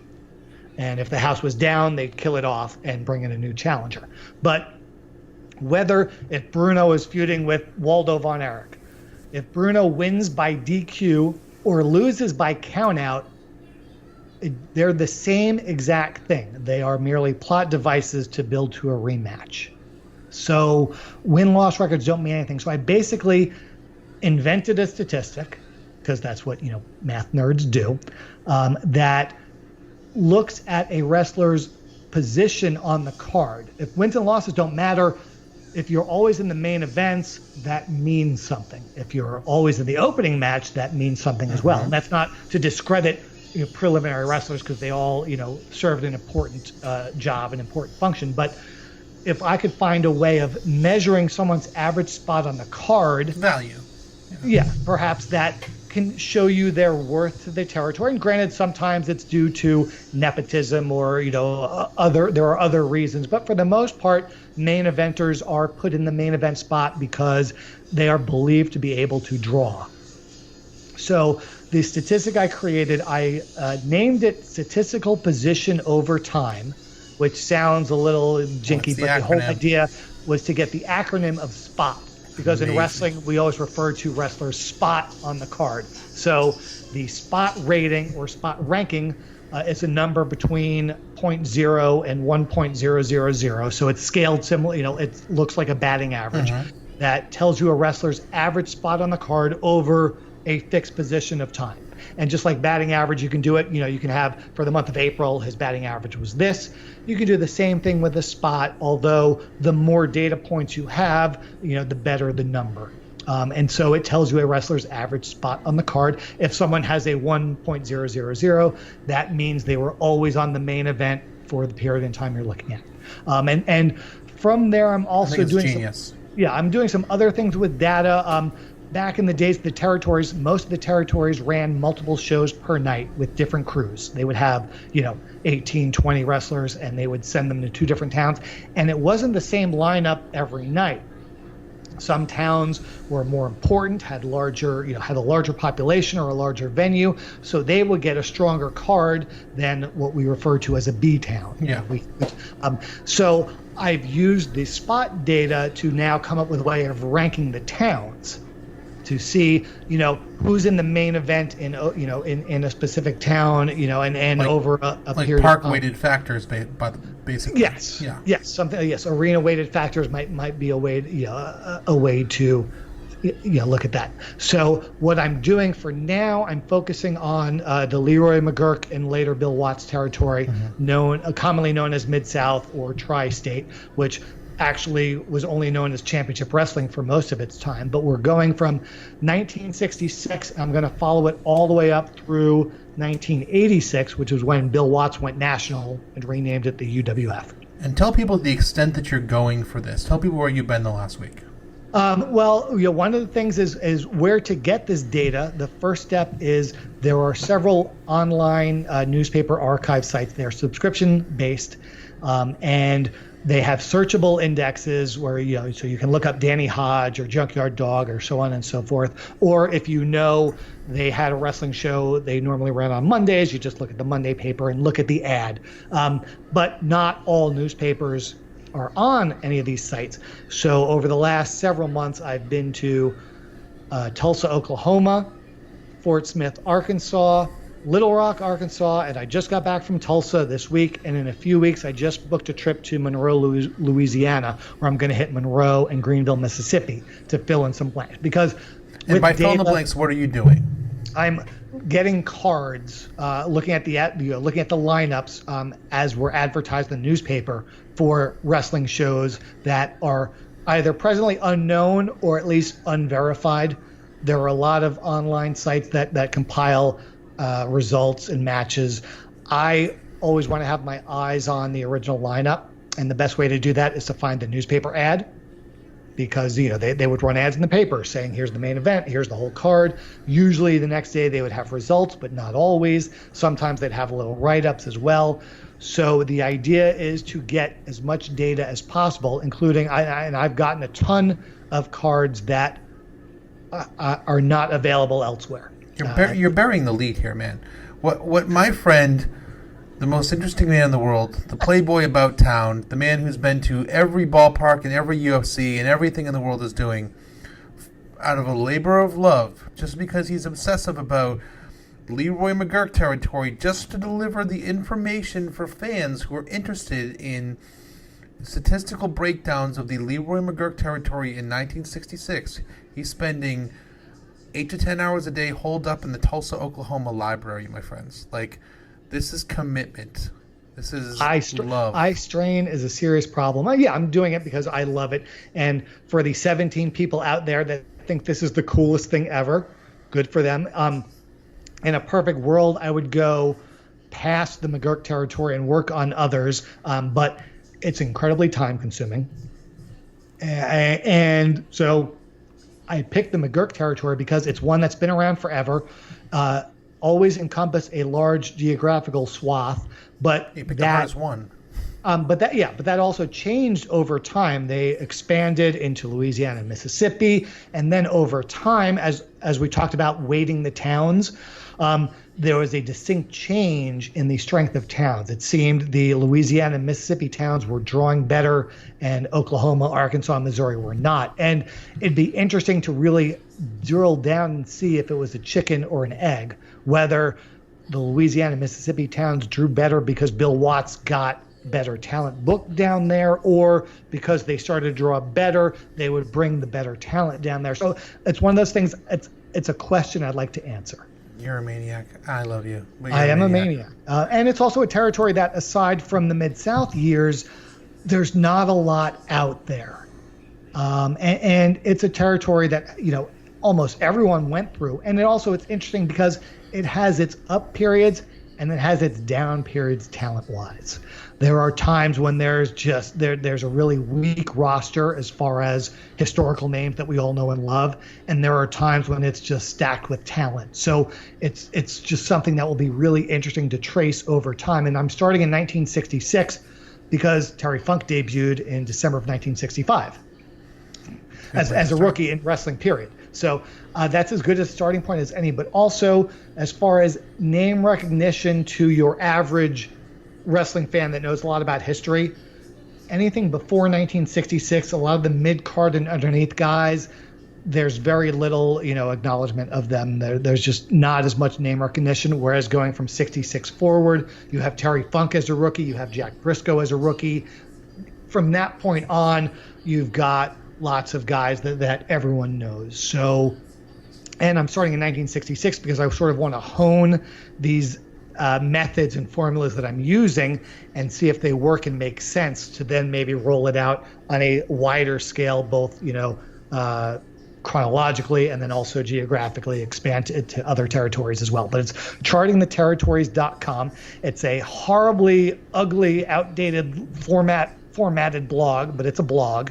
And if the house was down, they'd kill it off and bring in a new challenger. But if Bruno is feuding with Waldo Von Erich, if Bruno wins by DQ or loses by countout, they're the same exact thing. They are merely plot devices to build to a rematch. So win-loss records don't mean anything. So I basically invented a statistic, because that's what math nerds do, that looks at a wrestler's position on the card. If wins and losses don't matter, if you're always in the main events, that means something. If you're always in the opening match, that means something as well. And that's not to discredit preliminary wrestlers, because they all served an important job, an important function. But if I could find a way of measuring someone's average spot on the card, value. Yeah, perhaps that can show you their worth to the territory. And granted, sometimes it's due to nepotism or there are other reasons. But for the most part, main eventers are put in the main event spot because they are believed to be able to draw. So the statistic I created, I named it statistical position over time, which sounds a little jinky, but the whole idea was to get the acronym of SPOT. Because in wrestling, we always refer to wrestlers' spot on the card. So the spot rating or spot ranking is a number between 0.0 and 1.000. So it's scaled similar, it looks like a batting average. That tells you a wrestler's average spot on the card over a fixed position of time. And just like batting average, you can do it, you can have for the month of April, his batting average was this. You can do the same thing with a spot, although the more data points you have, the better the number. And so it tells you a wrestler's average spot on the card. If someone has a 1.000, that means they were always on the main event for the period in time you're looking at. And from there, I'm also doing I'm doing some other things with data. Back in the days, most of the territories ran multiple shows per night with different crews. They would have, 18, 20 wrestlers, and they would send them to 2 different towns. And it wasn't the same lineup every night. Some towns were more important, had a larger population or a larger venue, so they would get a stronger card than what we refer to as a B town. So I've used the spot data to now come up with a way of ranking the towns to see, who's in the main event in a specific town, and like, over a period park weighted factors, basically. Yes. Yeah. Yes. Something. Yes. Arena weighted factors might be a way, a way to, look at that. So what I'm doing for now, I'm focusing on the Leroy McGurk and later Bill Watts territory, commonly known as Mid-South or Tri-State, which actually was only known as Championship Wrestling for most of its time. But we're going from 1966, and I'm going to follow it all the way up through 1986, which was when Bill Watts went national and renamed it the UWF. And tell people the extent that you're going for this. Tell people where you've been the last week. One of the things is where to get this data. The first step is there are several online newspaper archive sites. They're subscription-based, and they have searchable indexes where, so you can look up Danny Hodge or Junkyard Dog or so on and so forth. Or if they had a wrestling show they normally ran on Mondays, you just look at the Monday paper and look at the ad. But not all newspapers are on any of these sites. So over the last several months, I've been to Tulsa, Oklahoma, Fort Smith, Arkansas, Little Rock, Arkansas, and I just got back from Tulsa this week, and in a few weeks I just booked a trip to Monroe, Louisiana, where I'm going to hit Monroe and Greenville, Mississippi to fill in some blanks. And by filling the blanks, what are you doing? I'm getting cards, looking at the lineups as were advertised in the newspaper for wrestling shows that are either presently unknown or at least unverified. There are a lot of online sites that compile results and matches. I always want to have my eyes on the original lineup, and the best way to do that is to find the newspaper ad, because they would run ads in the paper saying here's the main event, here's the whole card. Usually the next day they would have results, but not always. Sometimes they'd have little write-ups as well. So the idea is to get as much data as possible, including and I've gotten a ton of cards that are not available elsewhere. You're burying the lead here, man. What my friend, the most interesting man in the world, the playboy about town, the man who's been to every ballpark and every UFC and everything in the world is doing, out of a labor of love, just because he's obsessive about Leroy McGurk territory, just to deliver the information for fans who are interested in statistical breakdowns of the Leroy McGurk territory in 1966. He's spending 8 to 10 hours a day holed up in the Tulsa, Oklahoma library, my friends. Like, this is commitment. This is love. Eye strain is a serious problem. I'm doing it because I love it. And for the 17 people out there that think this is the coolest thing ever, good for them. In a perfect world, I would go past the McGurk territory and work on others, but it's incredibly time consuming. And so I picked the McGurk territory because it's one that's been around forever, always encompassed a large geographical swath, but You picked the hardest one. but that also changed over time. They expanded into Louisiana and Mississippi, and then over time, as we talked about weighting the towns, there was a distinct change in the strength of towns. It seemed the Louisiana and Mississippi towns were drawing better, and Oklahoma, Arkansas, and Missouri were not. And it'd be interesting to really drill down and see if it was a chicken or an egg, whether the Louisiana and Mississippi towns drew better because Bill Watts got better talent booked down there, or because they started to draw better, they would bring the better talent down there. So it's one of those things. It's a question I'd like to answer. You're a maniac. I love you. But I am a maniac. And it's also a territory that, aside from the Mid-South years, there's not a lot out there. And it's a territory that, almost everyone went through. And it's interesting because it has its up periods and it has its down periods talent-wise. There are times when there's a really weak roster as far as historical names that we all know and love, and there are times when it's just stacked with talent. So it's just something that will be really interesting to trace over time. And I'm starting in 1966 because Terry Funk debuted in December of 1965 as a rookie in wrestling, period. So that's as good a starting point as any. But also, as far as name recognition to your average wrestling fan that knows a lot about history, anything before 1966, a lot of the mid-card and underneath guys, there's very little, acknowledgement of them. There's just not as much name recognition. Whereas going from 66 forward, you have Terry Funk as a rookie, you have Jack Briscoe as a rookie. From that point on, you've got lots of guys that everyone knows. So, and I'm starting in 1966 because I sort of want to hone these methods and formulas that I'm using and see if they work and make sense to then maybe roll it out on a wider scale, both, chronologically and then also geographically, expand it to other territories as well. But it's chartingtheterritories.com. It's a horribly ugly, outdated formatted blog, but it's a blog.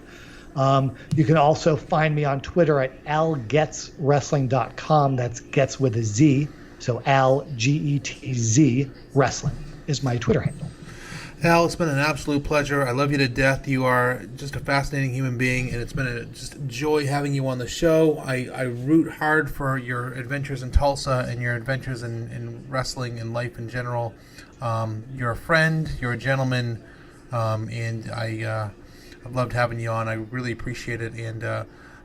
You can also find me on Twitter at algetzwrestling.com. That's Getz with a Z. So Al, Getz Wrestling is my Twitter handle. Al, it's been an absolute pleasure. I love you to death. You are just a fascinating human being, and it's been just a joy having you on the show. I root hard for your adventures in Tulsa and your adventures in wrestling and life in general. You're a friend. You're a gentleman, and I've loved having you on. I really appreciate it. And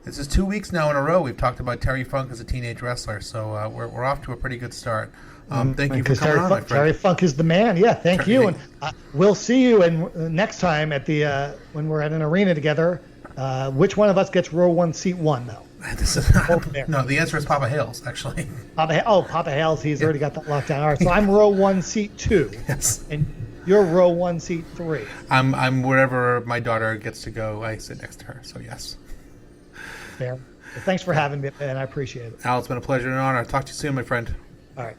this is 2 weeks now in a row we've talked about Terry Funk as a teenage wrestler, so we're off to a pretty good start. Thank you for coming on, my friend. Terry Funk is the man. Yeah, thank you. And we'll see you next time at the when we're at an arena together. Which one of us gets row 1, seat 1, though? No, the answer is Papa Hales, actually. Papa Hales, he's already got that locked down. All right, so I'm row 1, seat 2. Yes. And you're row 1, seat 3. I'm wherever my daughter gets to go, I sit next to her, so yes. Fair. Well, thanks for having me, and I appreciate it. Al, it's been a pleasure and an honor. Talk to you soon, my friend. All right.